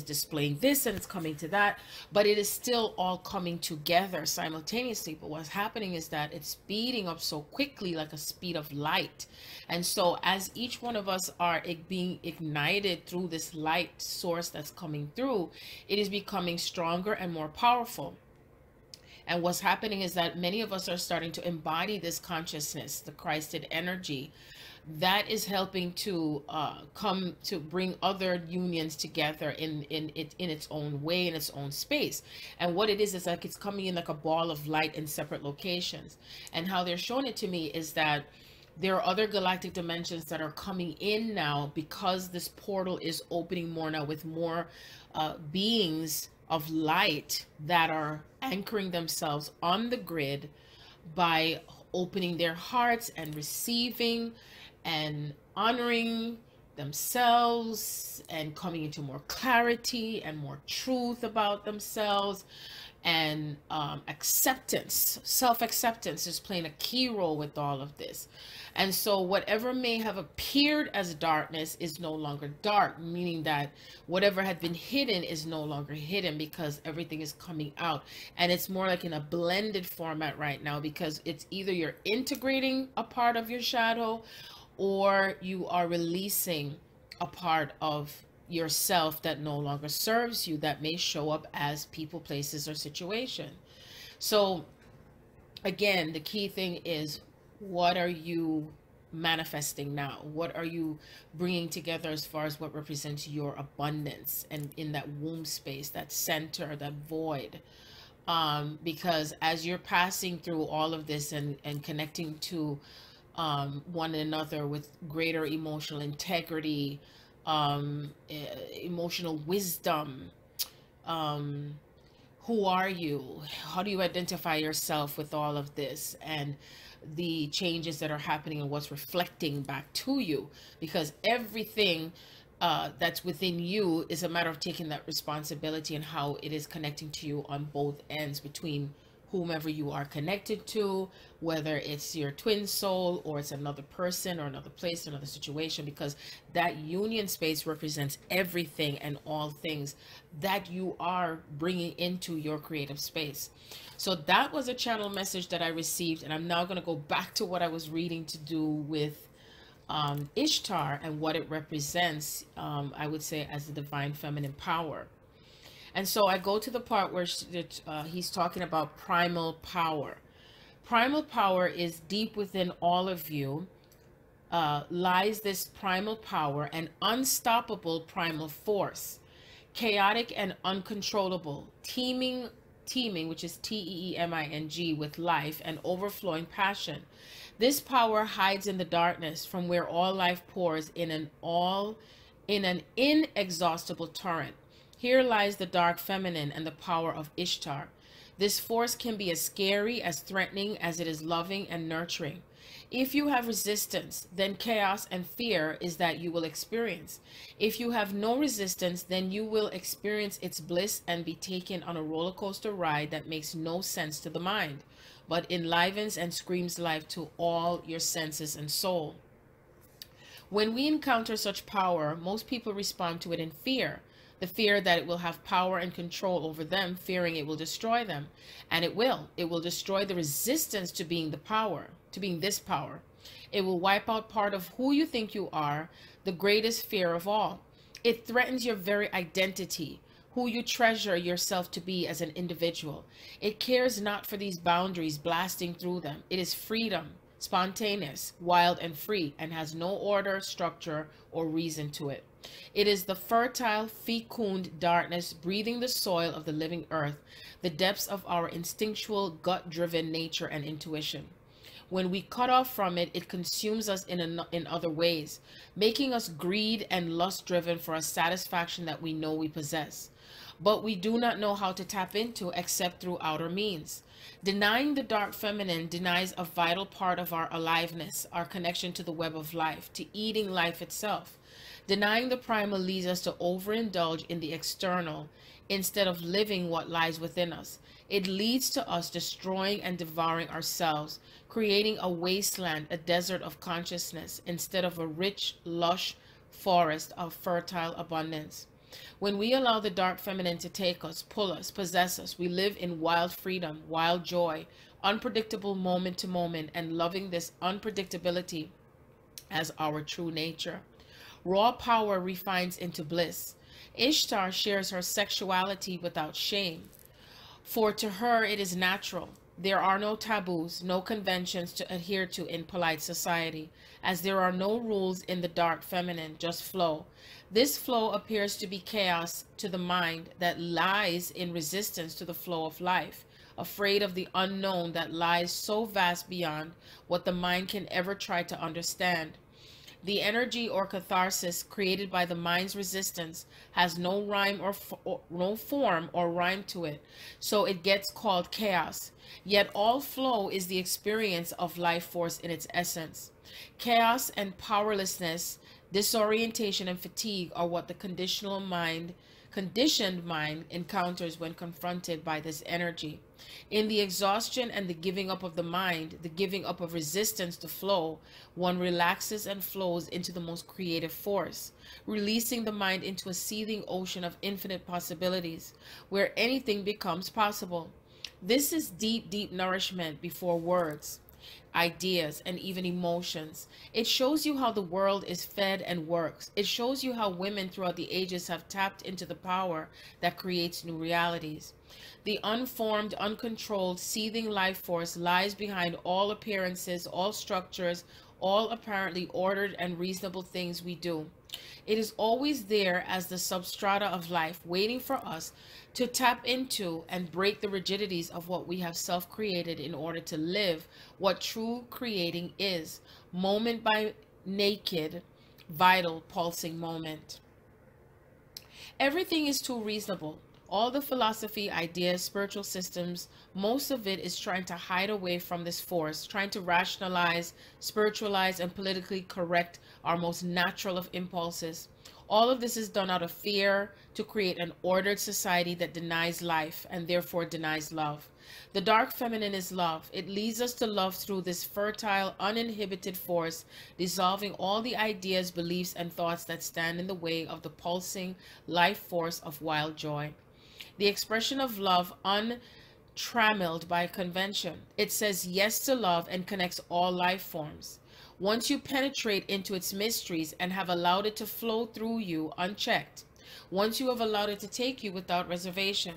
displaying this, and it's coming to that. But it is still all coming together simultaneously. But what's happening is that it's speeding up so quickly, like a speed of light. And so as each one of us are being ignited through this light source that's coming through, it is becoming stronger and more powerful. And what's happening is that many of us are starting to embody this consciousness, the Christed energy, that is helping to come to bring other unions together in its own way, in its own space. And what it is like it's coming in like a ball of light in separate locations. And how they're showing it to me is that there are other galactic dimensions that are coming in now, because this portal is opening more now, with more beings of light that are anchoring themselves on the grid by opening their hearts and receiving and honoring themselves and coming into more clarity and more truth about themselves. And acceptance, self-acceptance is playing a key role with all of this. And so whatever may have appeared as darkness is no longer dark, meaning that whatever had been hidden is no longer hidden, because everything is coming out. And it's more like in a blended format right now, because it's either you're integrating a part of your shadow, or you are releasing a part of yourself that no longer serves you, that may show up as people, places, or situation. So again, the key thing is, what are you manifesting now? What are you bringing together as far as what represents your abundance, and in that womb space, that center, that void? Because as you're passing through all of this and connecting to one another with greater emotional integrity, emotional wisdom, who are you? How do you identify yourself with all of this, and the changes that are happening and what's reflecting back to you? Because everything that's within you is a matter of taking that responsibility and how it is connecting to you on both ends, between whomever you are connected to, whether it's your twin soul or it's another person or another place, another situation, because that union space represents everything and all things that you are bringing into your creative space. So that was a channel message that I received, and I'm now going to go back to what I was reading to do with Ishtar and what it represents, I would say, as the divine feminine power. And so I go to the part where he's talking about primal power. Primal power is deep within all of you. Lies this primal power, an unstoppable primal force, chaotic and uncontrollable, teeming, which is teeming, with life and overflowing passion. This power hides in the darkness, from where all life pours in an inexhaustible torrent. Here lies the dark feminine and the power of Ishtar. This force can be as scary, as threatening, as it is loving and nurturing. If you have resistance, then chaos and fear is that you will experience. If you have no resistance, then you will experience its bliss and be taken on a roller coaster ride that makes no sense to the mind. but enlivens and screams life to all your senses and soul. When we encounter such power, most people respond to it in fear. The fear that it will have power and control over them, fearing it will destroy them. And it will. It will destroy the resistance to being the power, to being this power. It will wipe out part of who you think you are, the greatest fear of all. It threatens your very identity, who you treasure yourself to be as an individual. It cares not for these boundaries blasting through them. It is freedom, spontaneous, wild, and free, and has no order, structure, or reason to it. It is the fertile, fecund darkness breathing the soil of the living earth, the depths of our instinctual, gut-driven nature and intuition. When we cut off from it, it consumes us in other ways, making us greed and lust-driven for a satisfaction that we know we possess. But we do not know how to tap into except through outer means. Denying the dark feminine denies a vital part of our aliveness, our connection to the web of life, to eating life itself. Denying the primal leads us to overindulge in the external instead of living what lies within us. It leads to us destroying and devouring ourselves, creating a wasteland, a desert of consciousness, instead of a rich, lush forest of fertile abundance. When we allow the dark feminine to take us, pull us, possess us, we live in wild freedom, wild joy, unpredictable moment to moment, and loving this unpredictability as our true nature. Raw power refines into bliss. Ishtar shares her sexuality without shame, for to her it is natural. There are no taboos, no conventions to adhere to in polite society, as there are no rules in the dark feminine, just flow. This flow appears to be chaos to the mind that lies in resistance to the flow of life, afraid of the unknown that lies so vast beyond what the mind can ever try to understand. The energy or catharsis created by the mind's resistance has no rhyme or no form or rhyme to it, so it gets called chaos. Yet all flow is the experience of life force in its essence. Chaos and powerlessness, disorientation and fatigue are what the conditioned mind encounters when confronted by this energy. In the exhaustion and the giving up of the mind, the giving up of resistance to flow, one relaxes and flows into the most creative force, releasing the mind into a seething ocean of infinite possibilities, where anything becomes possible. This is deep, deep nourishment before words, ideas, and even emotions. It shows you how the world is fed and works. It shows you how women throughout the ages have tapped into the power that creates new realities. The unformed, uncontrolled, seething life force lies behind all appearances, all structures, all apparently ordered and reasonable things we do. It is always there as the substrata of life, waiting for us to tap into and break the rigidities of what we have self-created in order to live what true creating is, moment by naked, vital, pulsing moment. Everything is too reasonable. All the philosophy, ideas, spiritual systems, most of it is trying to hide away from this force, trying to rationalize, spiritualize, and politically correct our most natural of impulses. All of this is done out of fear to create an ordered society that denies life and therefore denies love. The dark feminine is love. It leads us to love through this fertile, uninhibited force, dissolving all the ideas, beliefs, and thoughts that stand in the way of the pulsing life force of wild joy. The expression of love untrammeled by convention. It says yes to love and connects all life forms. Once you penetrate into its mysteries and have allowed it to flow through you unchecked, once you have allowed it to take you without reservation,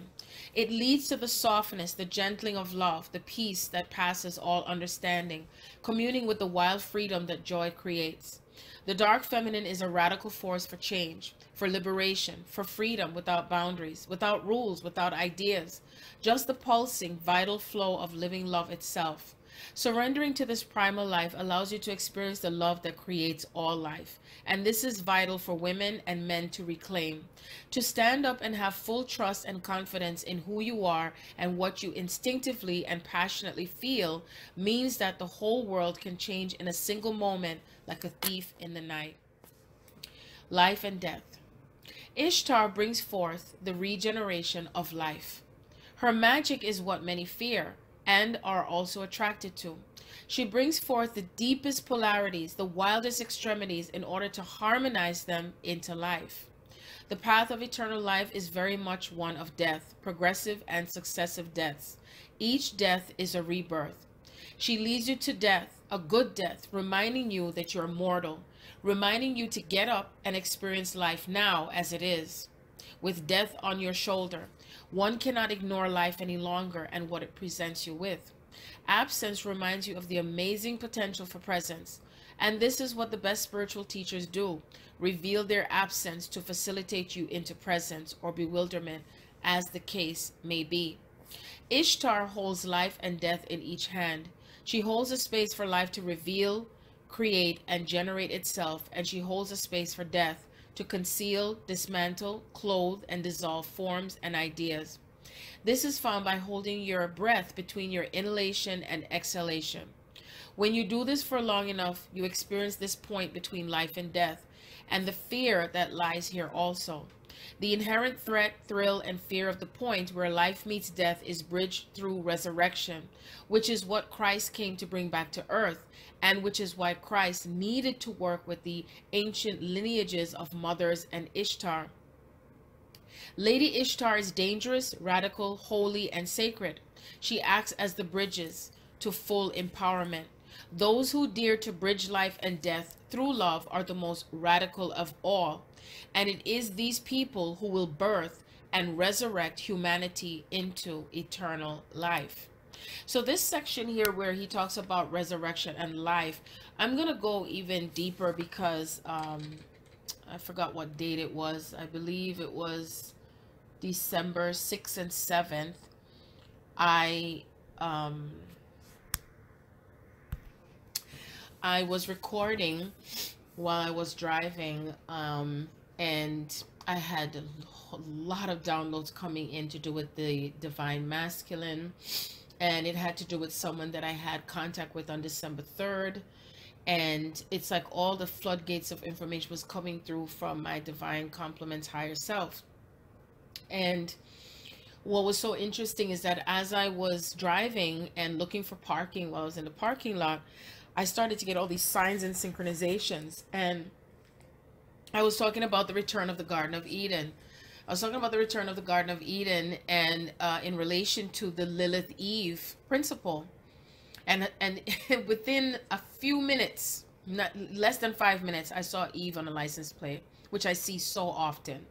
it leads to the softness, the gentling of love, the peace that passes all understanding, communing with the wild freedom that joy creates. The dark feminine is a radical force for change, for liberation, for freedom without boundaries, without rules, without ideas, just the pulsing, vital flow of living love itself. Surrendering to this primal life allows you to experience the love that creates all life. And this is vital for women and men to reclaim. To stand up and have full trust and confidence in who you are and what you instinctively and passionately feel means that the whole world can change in a single moment like a thief in the night. Life and death. Ishtar brings forth the regeneration of life. Her magic is what many fear, and are also attracted to. She brings forth the deepest polarities, the wildest extremities, in order to harmonize them into life. The path of eternal life is very much one of death, progressive and successive deaths. Each death is a rebirth. She leads you to death, a good death, reminding you that you're mortal, reminding you to get up and experience life now as it is, with death on your shoulder. One cannot ignore life any longer and what it presents you with. Absence reminds you of the amazing potential for presence. And this is what the best spiritual teachers do, reveal their absence to facilitate you into presence or bewilderment, as the case may be. Ishtar holds life and death in each hand. She holds a space for life to reveal, create, and generate itself, and she holds a space for death to conceal, dismantle, clothe, and dissolve forms and ideas. This is found by holding your breath between your inhalation and exhalation. When you do this for long enough, you experience this point between life and death, and the fear that lies here also. The inherent threat, thrill, and fear of the point where life meets death is bridged through resurrection, which is what Christ came to bring back to earth, and which is why Christ needed to work with the ancient lineages of mothers and Ishtar. Lady Ishtar is dangerous, radical, holy, and sacred. She acts as the bridges to full empowerment. Those who dare to bridge life and death through love are the most radical of all. And it is these people who will birth and resurrect humanity into eternal life. So this section here where he talks about resurrection and life, I'm going to go even deeper because I forgot what date it was. I believe it was December 6th and 7th. I was recording while I was driving, and I had a lot of downloads coming in to do with the divine masculine, and it had to do with someone that I had contact with on December 3rd, and it's like all the floodgates of information was coming through from my divine complement's higher self. And what was so interesting is that as I was driving and looking for parking while I was in the parking lot, I started to get all these signs and synchronizations. And I was talking about the return of the Garden of Eden. I was talking about the return of the Garden of Eden and in relation to the Lilith Eve principle. And within a few minutes, not less than 5 minutes, I saw Eve on a license plate, which I see so often.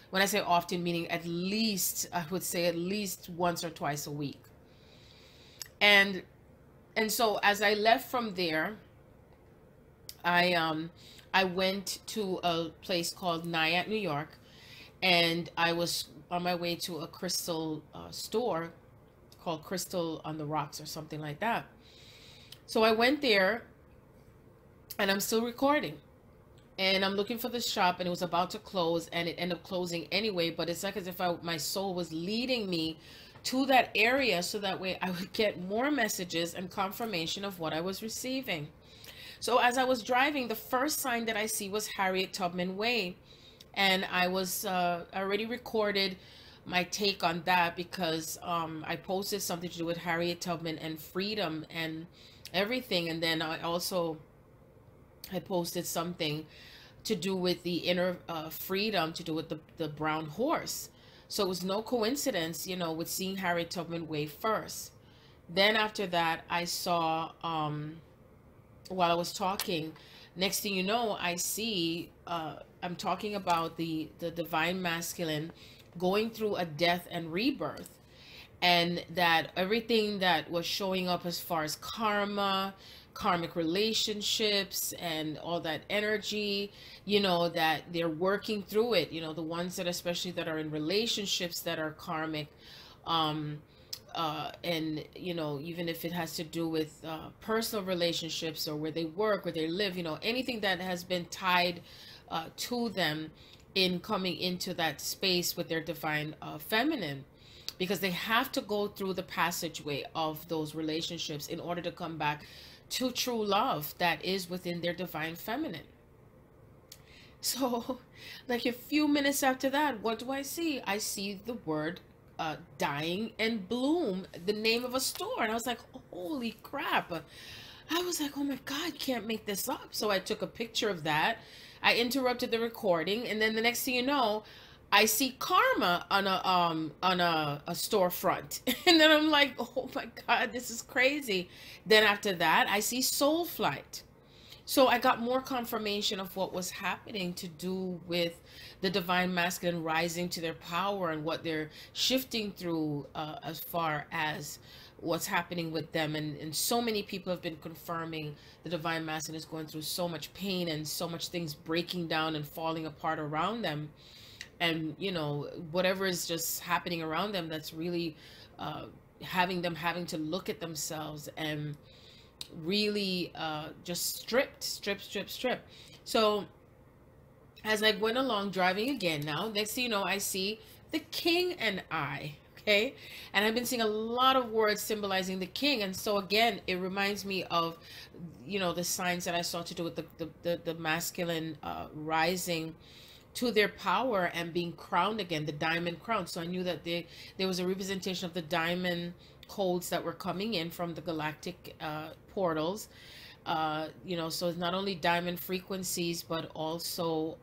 When I say often, meaning at least, I would say at least once or twice a week. And so as I left from there, I went to a place called Nyack, New York, and I was on my way to a crystal store called Crystal on the Rocks or something like that. So I went there, and I'm still recording. And I'm looking for the shop, and it was about to close, and it ended up closing anyway. But it's like as if my soul was leading me to that area so that way I would get more messages and confirmation of what I was receiving. So as I was driving, the first sign that I see was Harriet Tubman Way. And I was already recorded my take on that because I posted something to do with Harriet Tubman and freedom and everything. And then I posted something to do with the inner freedom, to do with the brown horse. So it was no coincidence, you know, with seeing Harriet Tubman Way first. Then after that, I saw, while I was talking, next thing you know, I see, I'm talking about the divine masculine going through a death and rebirth. And that everything that was showing up as far as karma, karmic relationships and all that energy, you know, that they're working through it, you know, the ones that especially that are in relationships that are karmic, and you know, even if it has to do with personal relationships or where they work, where they live, you know, anything that has been tied to them in coming into that space with their divine feminine, because they have to go through the passageway of those relationships in order to come back to true love that is within their divine feminine. So like a few minutes after that, what do I see? I see the word Dying and Bloom, the name of a store. And I was like, holy crap. I was like, oh my God, you can't make this up. So I took a picture of that. I interrupted the recording, and then the next thing you know, I see Karma on a storefront. And then I'm like, oh my God, this is crazy. Then after that, I see Soul Flight. So I got more confirmation of what was happening to do with the divine masculine rising to their power and what they're shifting through, as far as what's happening with them. And so many people have been confirming the divine masculine is going through so much pain and so much things breaking down and falling apart around them. And, you know, whatever is just happening around them, that's really having to look at themselves and really just strip. So as I went along driving again now, next thing you know, I see the King and I. Okay, and I've been seeing a lot of words symbolizing the king, and so again it reminds me of, you know, the signs that I saw to do with the masculine rising to their power and being crowned again, the diamond crown. So I knew that there was a representation of the diamond codes that were coming in from the galactic portals. You know, so it's not only diamond frequencies, but also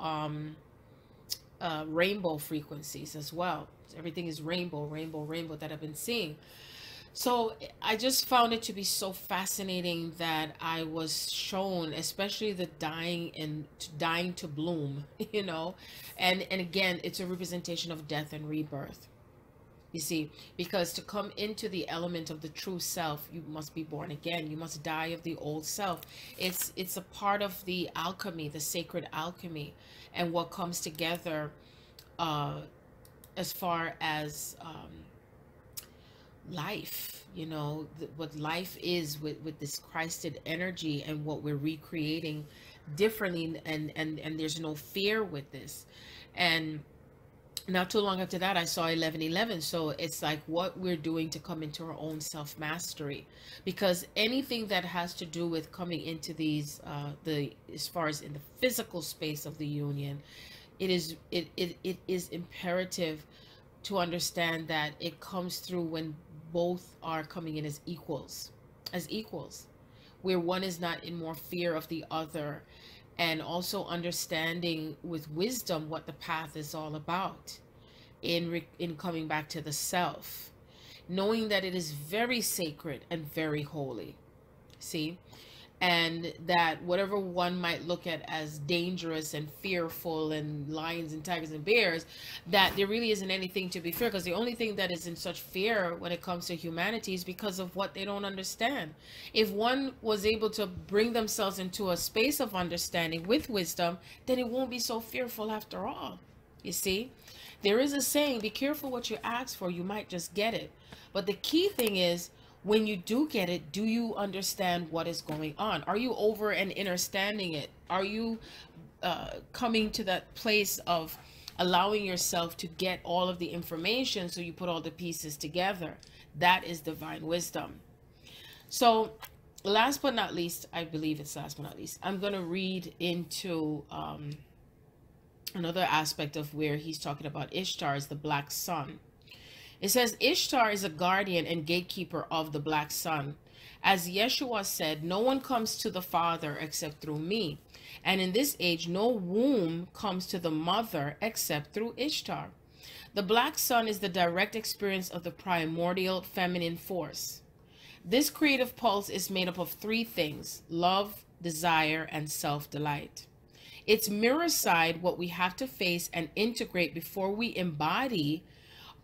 rainbow frequencies as well. Everything is rainbow that I've been seeing. So I just found it to be so fascinating that I was shown, especially the dying to bloom, you know, and again, it's a representation of death and rebirth. You see, because to come into the element of the true self, you must be born again. You must die of the old self. It's a part of the alchemy, the sacred alchemy, and what comes together as far as life, you know, what life is with this Christed energy and what we're recreating differently, and there's no fear with this. And not too long after that, I saw 1111. So it's like what we're doing to come into our own self-mastery, because anything that has to do with coming into these as far as in the physical space of the union, it is imperative to understand that it comes through when both are coming in as equals, where one is not in more fear of the other, and also understanding with wisdom what the path is all about in coming back to the self, knowing that it is very sacred and very holy. See? And that whatever one might look at as dangerous and fearful and lions and tigers and bears, that there really isn't anything to be feared, because the only thing that is in such fear when it comes to humanity is because of what they don't understand. If one was able to bring themselves into a space of understanding with wisdom, then it won't be so fearful after all. You see, there is a saying, be careful what you ask for, you might just get it. But the key thing is, when you do get it, do you understand what is going on? Are you over and understanding it? Are you coming to that place of allowing yourself to get all of the information, so you put all the pieces together? That is divine wisdom. So last but not least, I believe it's last but not least, I'm going to read into another aspect of where he's talking about Ishtar as the black sun. It says, Ishtar is a guardian and gatekeeper of the black sun. As Yeshua said, no one comes to the Father except through me. And in this age, no womb comes to the mother except through Ishtar. The black sun is the direct experience of the primordial feminine force. This creative pulse is made up of three things: love, desire, and self-delight. Its mirror side, what we have to face and integrate before we embody,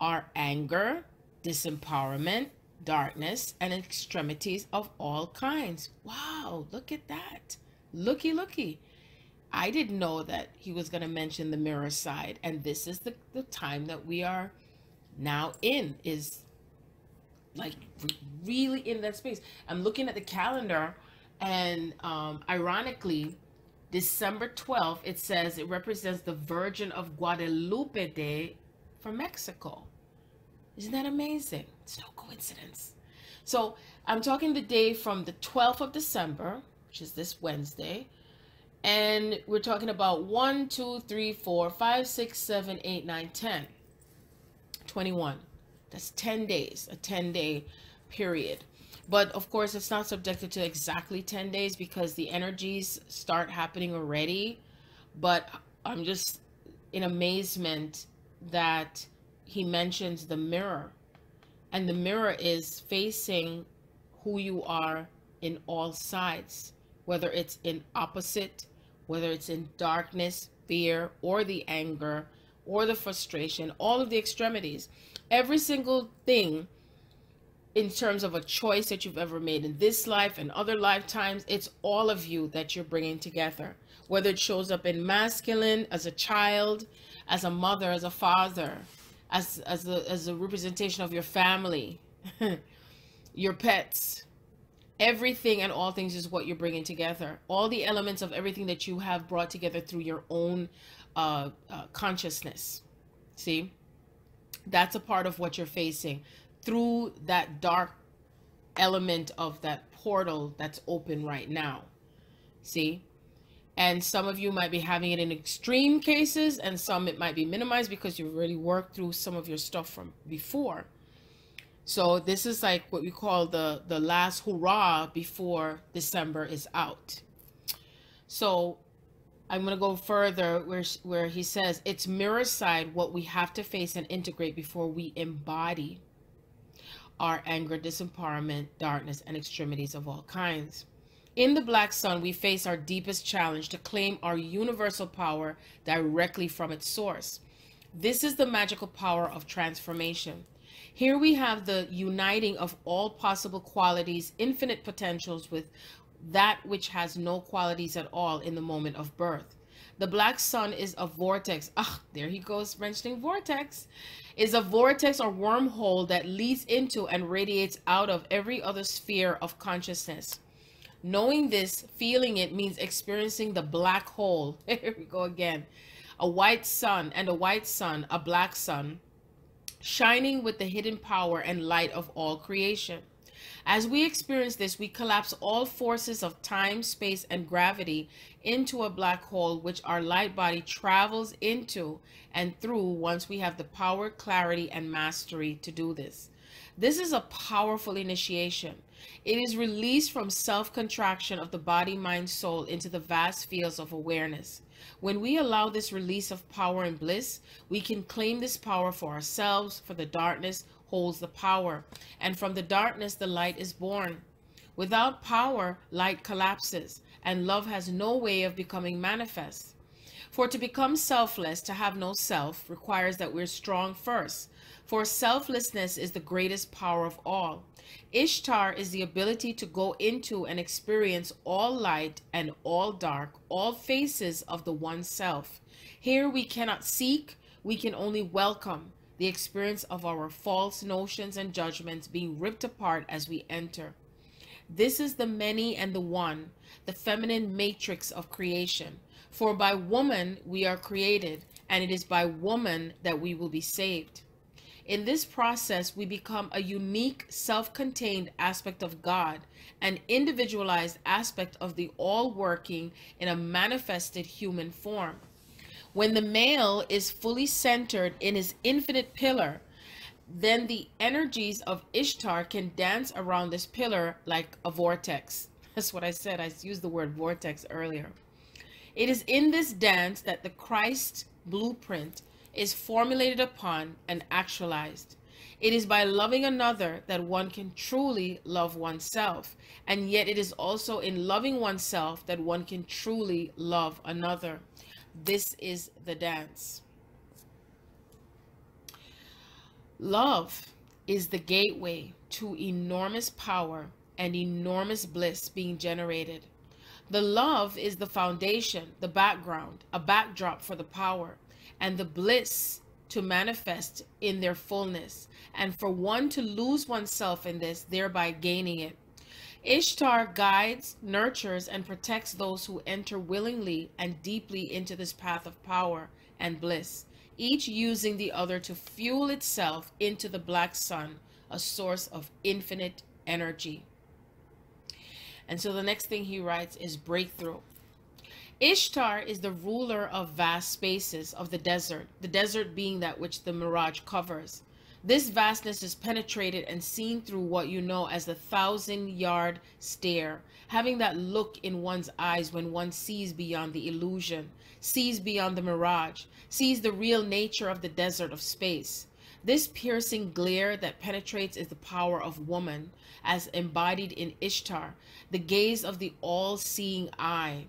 are anger, disempowerment, darkness, and extremities of all kinds. Wow, look at that. Looky. I didn't know that he was going to mention the mirror side. And this is the time that we are now in, is like really in that space. I'm looking at the calendar, and ironically, December 12th, it says it represents the Virgin of Guadalupe Day for Mexico. Isn't that amazing? It's no coincidence. So I'm talking the day from the 12th of December, which is this Wednesday, and we're talking about 1, 2, 3, 4, 5, 6, 7, 8, 9, 10, 21. That's 10 days, a 10-day period. But of course, it's not subjected to exactly 10 days because the energies start happening already. But I'm just in amazement that he mentions the mirror. And the mirror is facing who you are in all sides, whether it's in opposite, whether it's in darkness, fear, or the anger, or the frustration, all of the extremities. Every single thing in terms of a choice that you've ever made in this life and other lifetimes, it's all of you that you're bringing together. Whether it shows up in masculine, as a child, as a mother, as a father, as a representation of your family, your pets, everything and all things is what you're bringing together. All the elements of everything that you have brought together through your own consciousness. See, that's a part of what you're facing through that dark element of that portal that's open right now. See? And some of you might be having it in extreme cases, and some it might be minimized because you've already worked through some of your stuff from before. So this is like what we call the last hurrah before December is out. So I'm going to go further where he says it's mirror side what we have to face and integrate before we embody our anger, disempowerment, darkness, and extremities of all kinds. In the Black Sun, we face our deepest challenge to claim our universal power directly from its source. This is the magical power of transformation. Here we have the uniting of all possible qualities, infinite potentials with that which has no qualities at all in the moment of birth. The Black Sun is a vortex. Ah, there he goes mentioning vortex. Is a vortex or wormhole that leads into and radiates out of every other sphere of consciousness. Knowing this, feeling it, means experiencing the black hole. Here we go again. A white sun and a white sun, a black sun, shining with the hidden power and light of all creation. As we experience this, we collapse all forces of time, space, and gravity into a black hole, which our light body travels into and through once we have the power, clarity, and mastery to do this. This is a powerful initiation. It is released from self-contraction of the body, mind, soul into the vast fields of awareness. When we allow this release of power and bliss, we can claim this power for ourselves, for the darkness holds the power, and from the darkness the light is born. Without power, light collapses, and love has no way of becoming manifest. For to become selfless, to have no self, requires that we're strong first. For selflessness is the greatest power of all. Ishtar is the ability to go into and experience all light and all dark, all faces of the one self. Here we cannot seek, we can only welcome the experience of our false notions and judgments being ripped apart as we enter. This is the many and the one, the feminine matrix of creation. For by woman we are created, and it is by woman that we will be saved. In this process, we become a unique, self-contained aspect of God, an individualized aspect of the all-working in a manifested human form. When the male is fully centered in his infinite pillar, then the energies of Ishtar can dance around this pillar like a vortex. That's what I said. I used the word vortex earlier. It is in this dance that the Christ blueprint is formulated upon and actualized. It is by loving another that one can truly love oneself, and yet it is also in loving oneself that one can truly love another. This is the dance. Love is the gateway to enormous power and enormous bliss being generated. The love is the foundation, the background, a backdrop for the power, and the bliss to manifest in their fullness, and for one to lose oneself in this, thereby gaining it. Ishtar guides, nurtures, and protects those who enter willingly and deeply into this path of power and bliss, each using the other to fuel itself into the black sun, a source of infinite energy. And so the next thing he writes is breakthrough. Ishtar is the ruler of vast spaces of the desert being that which the mirage covers. This vastness is penetrated and seen through what you know as the 1,000-yard stare, having that look in one's eyes when one sees beyond the illusion, sees beyond the mirage, sees the real nature of the desert of space. This piercing glare that penetrates is the power of woman, as embodied in Ishtar, the gaze of the all-seeing eye.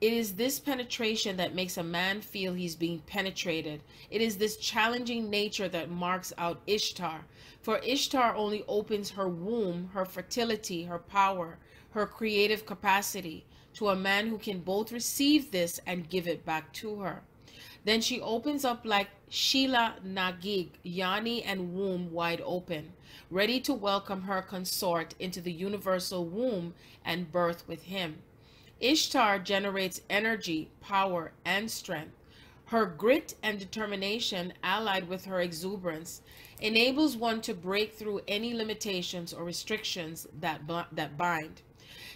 It is this penetration that makes a man feel he's being penetrated. It is this challenging nature that marks out Ishtar. For Ishtar only opens her womb, her fertility, her power, her creative capacity to a man who can both receive this and give it back to her. Then she opens up like Sheila Nagig, yoni and womb wide open, ready to welcome her consort into the universal womb and birth with him. Ishtar generates energy, power, and strength. Her grit and determination, allied with her exuberance, enables one to break through any limitations or restrictions that bind.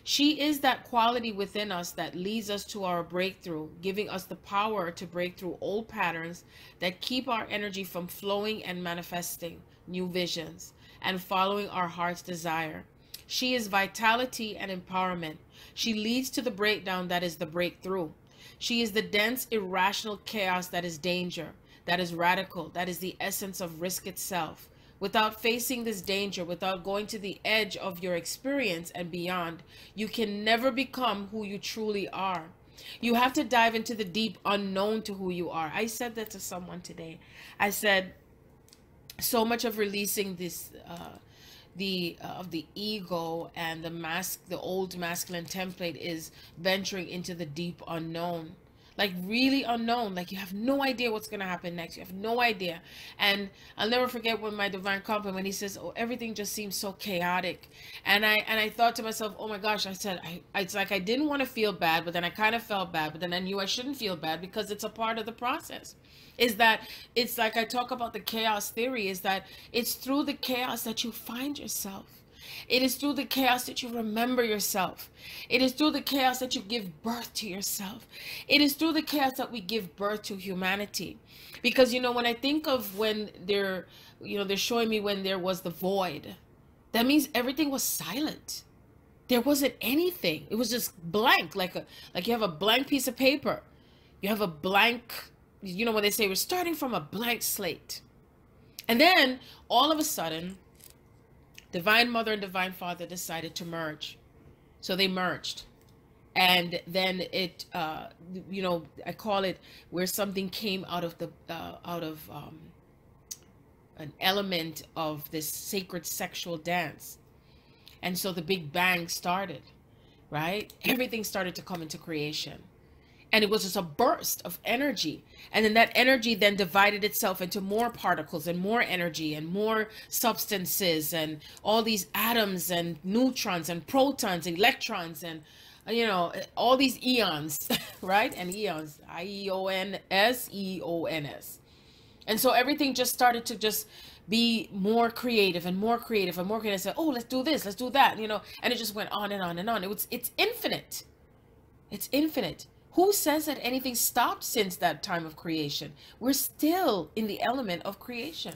She is that quality within us that leads us to our breakthrough, giving us the power to break through old patterns that keep our energy from flowing and manifesting new visions and following our heart's desire. She is vitality and empowerment. She leads to the breakdown that is the breakthrough. She is the dense, irrational chaos that is danger, that is radical, that is the essence of risk itself. Without facing this danger, without going to the edge of your experience and beyond, you can never become who you truly are. You have to dive into the deep unknown to who you are. I said that to someone today. I said, so much of releasing this, of the ego and the old masculine template is venturing into the deep unknown. Like really unknown, like you have no idea what's going to happen next. You have no idea. And I'll never forget when my divine company, when he says, oh, everything just seems so chaotic. And I thought to myself, oh my gosh, I said, it's like I didn't want to feel bad, but then I kind of felt bad, but then I knew I shouldn't feel bad because it's a part of the process. Is that it's like I talk about the chaos theory, is that it's through the chaos that you find yourself. It is through the chaos that you remember yourself. It is through the chaos that you give birth to yourself. It is through the chaos that we give birth to humanity. Because, you know, when I think of when they're showing me when there was the void, that means everything was silent. There wasn't anything. It was just blank, like you have a blank piece of paper. You have a blank, you know, when they say we're starting from a blank slate. And then all of a sudden, Divine Mother and Divine Father decided to merge. So they merged. And then it, you know, I call it where something came out of an element of this sacred sexual dance. And so the Big Bang started, right? Everything started to come into creation. And it was just a burst of energy. And then that energy then divided itself into more particles and more energy and more substances and all these atoms and neutrons and protons, electrons, and, you know, all these eons, right? And eons, I-E-O-N-S, E-O-N-S. And so everything just started to just be more creative and more creative and more creative. Say, oh, let's do this, let's do that, you know, and it just went on and on and on. It's infinite. It's infinite. Who says that anything stopped since that time of creation? We're still in the element of creation.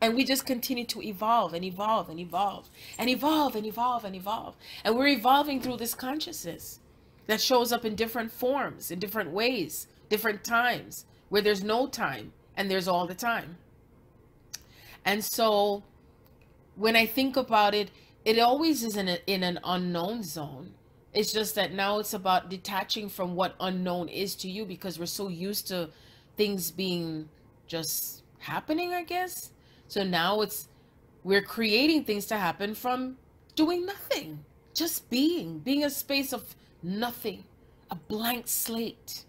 And we just continue to evolve and evolve and evolve and evolve and evolve and evolve. And we're evolving through this consciousness that shows up in different forms, in different ways, different times, where there's no time and there's all the time. And so when I think about it, it always is in an unknown zone. It's just that now it's about detaching from what unknown is to you, because we're so used to things being just happening, I guess. So now we're creating things to happen from doing nothing, just being a space of nothing, a blank slate,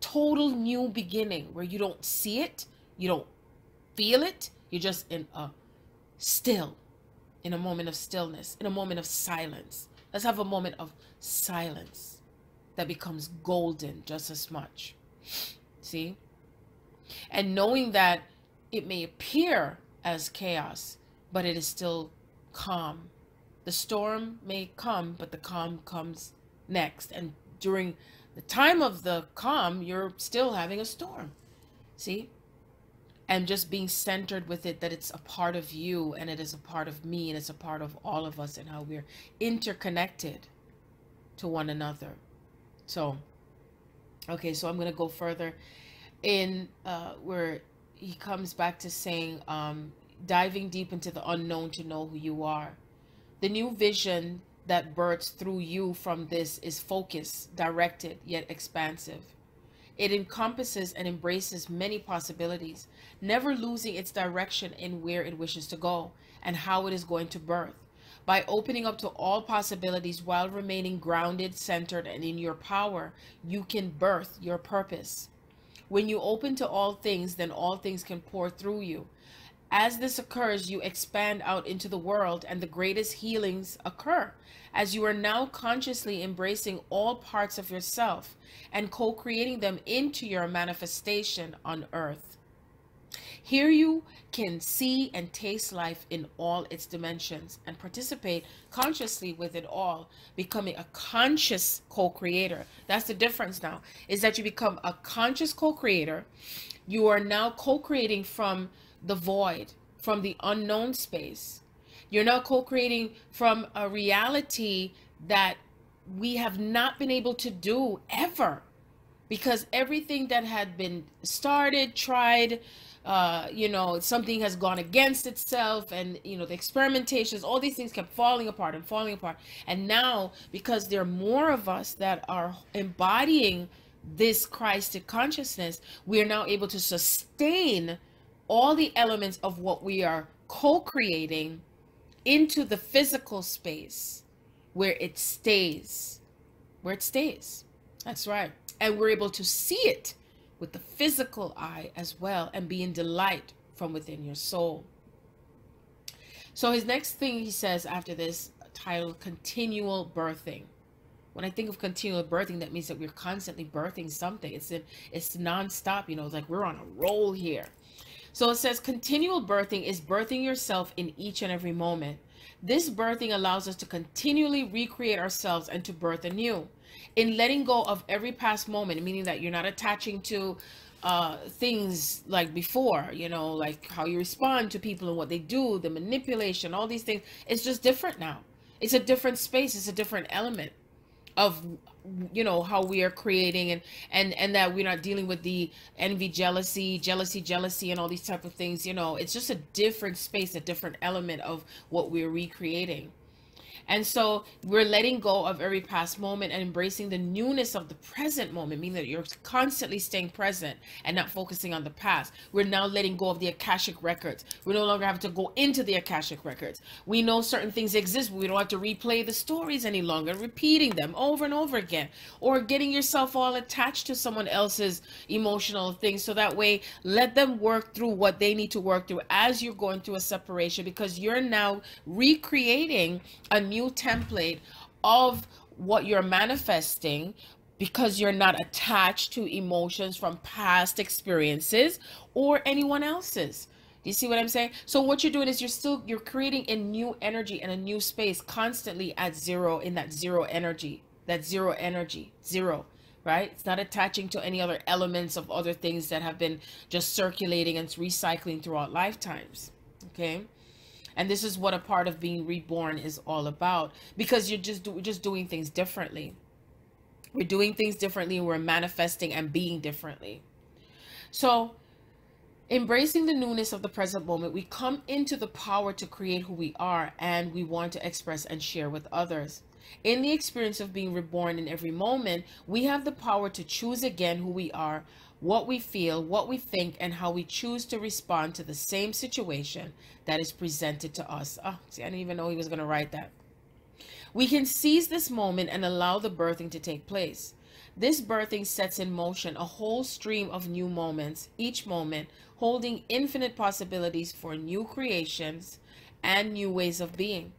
total new beginning where you don't see it, you don't feel it, you're just in a moment of stillness, in a moment of silence. Let's have a moment of silence that becomes golden just as much. See? And knowing that it may appear as chaos, but it is still calm. The storm may come, but the calm comes next. And during the time of the calm, you're still having a storm. See? and just being centered with it, that it's a part of you and it is a part of me and it's a part of all of us, and how we're interconnected to one another. So, okay, so I'm going to go further in where he comes back to saying, diving deep into the unknown to know who you are. The new vision that births through you from this is focused, directed, yet expansive. It encompasses and embraces many possibilities, never losing its direction in where it wishes to go and how it is going to birth. By opening up to all possibilities while remaining grounded, centered, and in your power, you can birth your purpose. When you open to all things, then all things can pour through you. As this occurs, you expand out into the world, and the greatest healings occur as you are now consciously embracing all parts of yourself and co-creating them into your manifestation on earth. Here you can see and taste life in all its dimensions and participate consciously with it all, becoming a conscious co-creator. That's the difference now, is that you become a conscious co-creator. You are now co-creating from the void, from the unknown space. You're now co-creating from a reality that we have not been able to do ever, because everything that had been started, tried, something has gone against itself, and the experimentations, all these things kept falling apart and falling apart. And now, because there are more of us that are embodying this Christic consciousness, we are now able to sustain all the elements of what we are co-creating into the physical space where it stays. That's right. And we're able to see it with the physical eye as well, and be in delight from within your soul. So his next thing he says after this, titled Continual Birthing. When I think of continual birthing, that means that we're constantly birthing something. It's nonstop, it's like we're on a roll here. So it says continual birthing is birthing yourself in each and every moment. This birthing allows us to continually recreate ourselves and to birth anew. In letting go of every past moment, meaning that you're not attaching to things like before, like how you respond to people and what they do, the manipulation, all these things. It's just different now. It's a different space. It's a different element of how we are creating, and that we're not dealing with the envy, jealousy, and all these type of things. It's just a different space, a different element of what we're recreating. And so we're letting go of every past moment and embracing the newness of the present moment, meaning that you're constantly staying present and not focusing on the past. We're now letting go of the Akashic records. We no longer have to go into the Akashic records. We know certain things exist, but we don't have to replay the stories any longer, repeating them over and over again, or getting yourself all attached to someone else's emotional things. So that way, let them work through what they need to work through as you're going through a separation, because you're now recreating a new template of what you're manifesting, because you're not attached to emotions from past experiences or anyone else's. Do you see what I'm saying? So what you're doing is you're creating a new energy and a new space constantly at zero, in that zero energy, zero, right? It's not attaching to any other elements of other things that have been just circulating and recycling throughout lifetimes. Okay. And this is what a part of being reborn is all about, because we're just doing things differently. We're doing things differently, and we're manifesting and being differently. So embracing the newness of the present moment, we come into the power to create who we are, and we want to express and share with others. In the experience of being reborn in every moment, we have the power to choose again who we are, what we feel, what we think, and how we choose to respond to the same situation that is presented to us. Oh, see, I didn't even know he was going to write that. We can seize this moment and allow the birthing to take place. This birthing sets in motion a whole stream of new moments, each moment holding infinite possibilities for new creations and new ways of being.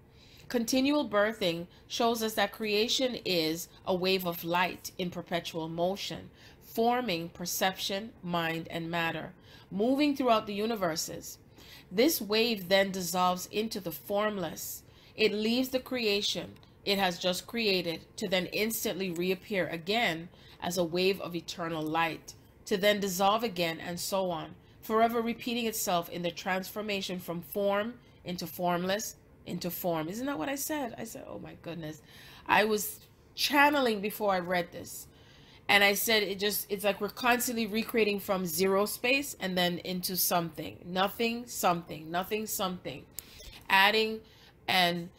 Continual birthing shows us that creation is a wave of light in perpetual motion, forming perception, mind, and matter, moving throughout the universes. This wave then dissolves into the formless. It leaves the creation it has just created to then instantly reappear again as a wave of eternal light, to then dissolve again, and so on, forever repeating itself in the transformation from form into formless into form. Isn't that what I said? I said, oh my goodness. I was channeling before I read this. And I said, it's like we're constantly recreating from zero space and then into something, nothing, something, nothing, something, adding and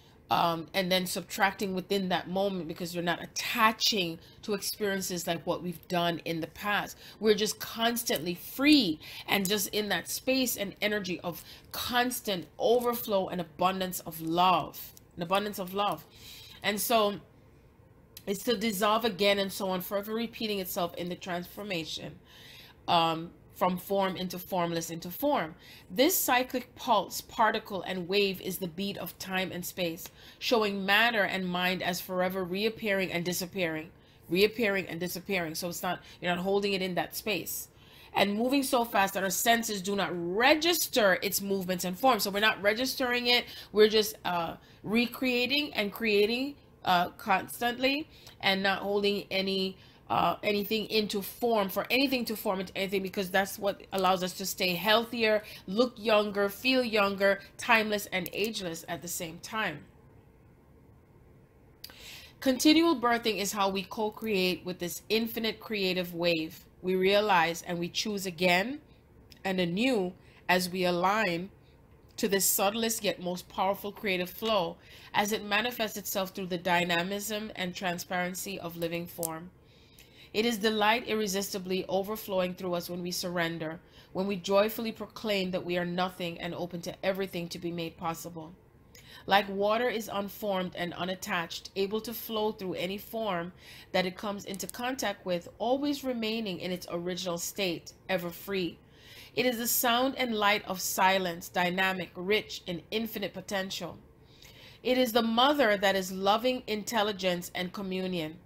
then subtracting within that moment, because you're not attaching to experiences like what we've done in the past. We're just constantly free and just in that space and energy of constant overflow and abundance of love, an abundance of love. And so it's to dissolve again and so on, forever repeating itself in the transformation from form into formless into form. This cyclic pulse, particle, and wave is the beat of time and space, showing matter and mind as forever reappearing and disappearing, reappearing and disappearing. So it's not, you're not holding it in that space. And moving so fast that our senses do not register its movements and forms. So we're not registering it. We're just recreating and creating constantly, and not holding anything into form, for anything to form into anything, because that's what allows us to stay healthier, look younger, feel younger, timeless and ageless at the same time. Continual birthing is how we co-create with this infinite creative wave. We realize and we choose again and anew as we align to this subtlest yet most powerful creative flow, as it manifests itself through the dynamism and transparency of living form. It is the light irresistibly overflowing through us when we surrender, when we joyfully proclaim that we are nothing and open to everything to be made possible. Like water is unformed and unattached, able to flow through any form that it comes into contact with, always remaining in its original state, ever free. It is the sound and light of silence, dynamic, rich in infinite potential. It is the mother that is loving intelligence and communion,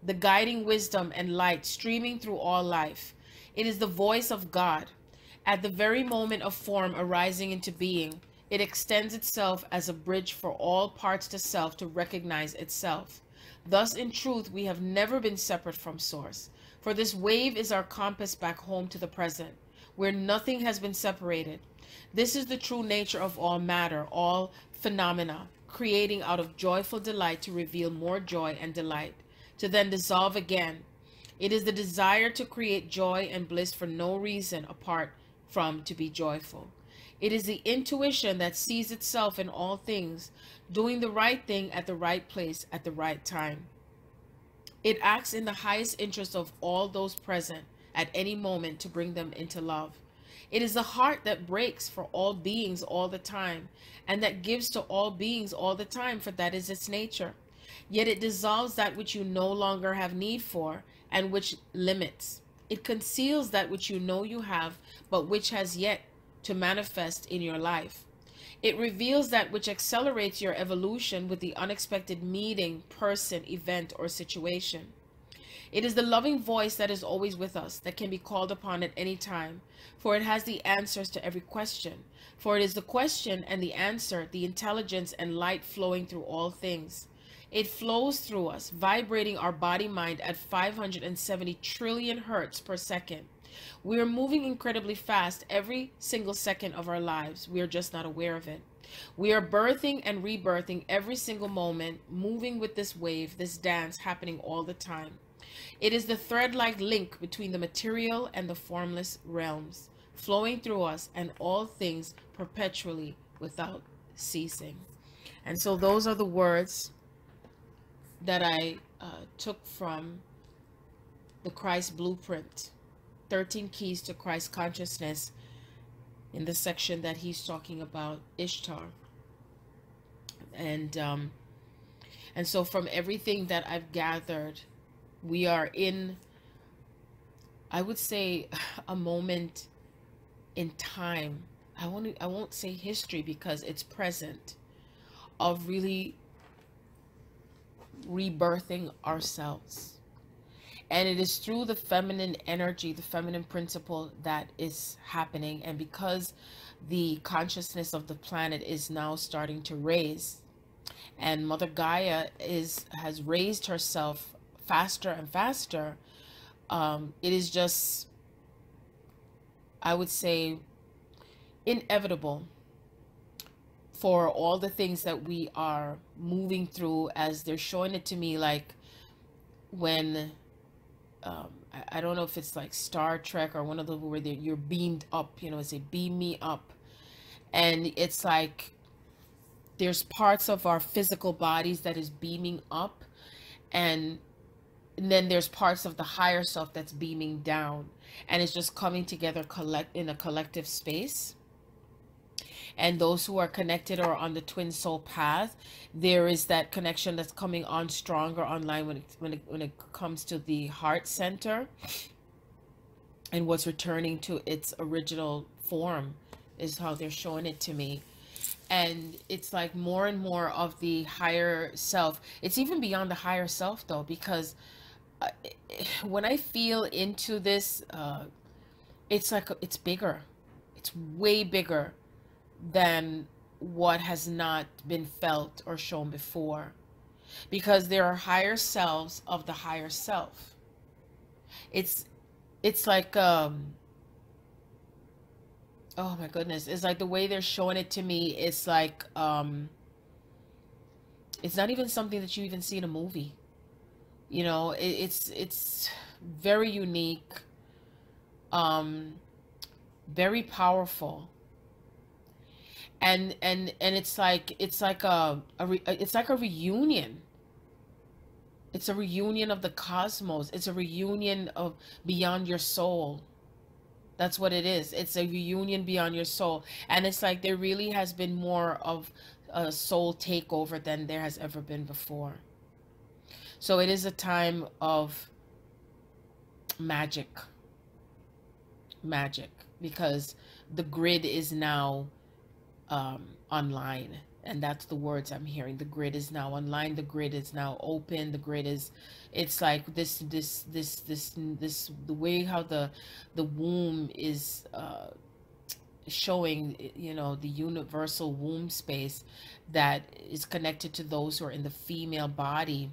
the guiding wisdom and light streaming through all life. It is the voice of God. At the very moment of form arising into being, it extends itself as a bridge for all parts to self to recognize itself. Thus, in truth, we have never been separate from Source, for this wave is our compass back home to the present, where nothing has been separated. This is the true nature of all matter, all phenomena, creating out of joyful delight to reveal more joy and delight, to then dissolve again. It is the desire to create joy and bliss for no reason apart from to be joyful. It is the intuition that sees itself in all things, doing the right thing at the right place at the right time. It acts in the highest interest of all those present at any moment to bring them into love. It is the heart that breaks for all beings all the time, and that gives to all beings all the time, for that is its nature. Yet it dissolves that which you no longer have need for, and which limits. It conceals that which you know you have, but which has yet to manifest in your life. It reveals that which accelerates your evolution with the unexpected meeting, person, event, or situation. It is the loving voice that is always with us, that can be called upon at any time, for it has the answers to every question. For it is the question and the answer, the intelligence and light flowing through all things. It flows through us, vibrating our body-mind at 570 trillion hertz per second. We are moving incredibly fast every single second of our lives. We are just not aware of it. We are birthing and rebirthing every single moment, moving with this wave, this dance happening all the time. It is the thread-like link between the material and the formless realms, flowing through us and all things perpetually without ceasing. And so those are the words that I took from the Christ Blueprint, 13 Keys to Christ Consciousness, in the section that he's talking about Ishtar. And so from everything that I've gathered, we are in, I would say, a moment in time. I won't say history because it's present, of really rebirthing ourselves. And it is through the feminine energy, the feminine principle, that is happening. And because the consciousness of the planet is now starting to raise, and Mother Gaia has raised herself faster and faster, it is just, I would say, inevitable for all the things that we are moving through, as they're showing it to me, like when I don't know if it's like Star Trek or one of those where you're beamed up, you know, it's a beam me up, and it's like there's parts of our physical bodies that is beaming up, and then there's parts of the higher self that's beaming down, and it's just coming together in a collective space. And those who are connected or on the twin soul path, there is that connection that's coming on stronger online when it comes to the heart center, and what's returning to its original form is how they're showing it to me. And it's like more and more of the higher self. It's even beyond the higher self though, because uh, when I feel into this, it's like it's bigger. It's way bigger than what has not been felt or shown before, because there are higher selves of the higher self. It's like oh my goodness, it's like the way they're showing it to me, it's like it's not even something that you even see in a movie, you know. It's very unique, very powerful. And it's like it's like a reunion. It's a reunion of the cosmos. It's a reunion of beyond your soul. That's what it is. It's a reunion beyond your soul. And it's like there really has been more of a soul takeover than there has ever been before. So it is a time of magic. Magic, because the grid is now online, and that's the words I'm hearing. The grid is now online, the grid is now open, the grid is, it's like this the way how the womb is showing, you know, the universal womb space that is connected to those who are in the female body.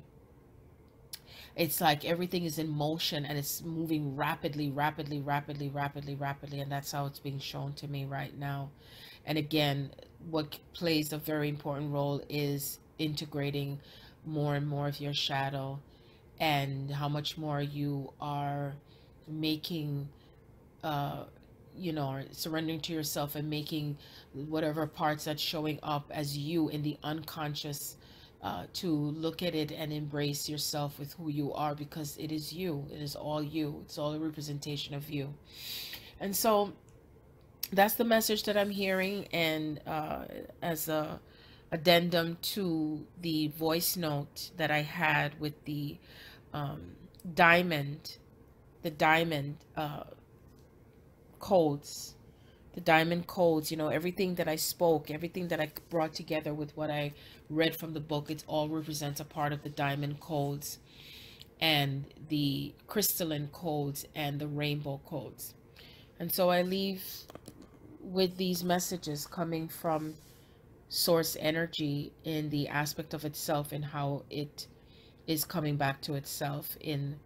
It's like everything is in motion and it's moving rapidly, rapidly, rapidly, rapidly, rapidly, and that's how it's being shown to me right now. And again, what plays a very important role is integrating more and more of your shadow, and how much more you are making, you know, or surrendering to yourself and making whatever parts that's showing up as you in the unconscious, to look at it and embrace yourself with who you are, because it is you. It is all you. It's all a representation of you. And so that's the message that I'm hearing. And as a addendum to the voice note that I had with the diamond, codes, the diamond codes, you know, everything that I spoke, everything that I brought together with what I read from the book, it all represents a part of the diamond codes and the crystalline codes and the rainbow codes. And so I leave with these messages coming from source energy in the aspect of itself and how it is coming back to itself in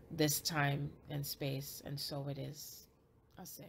this time and space. And so it is. I say.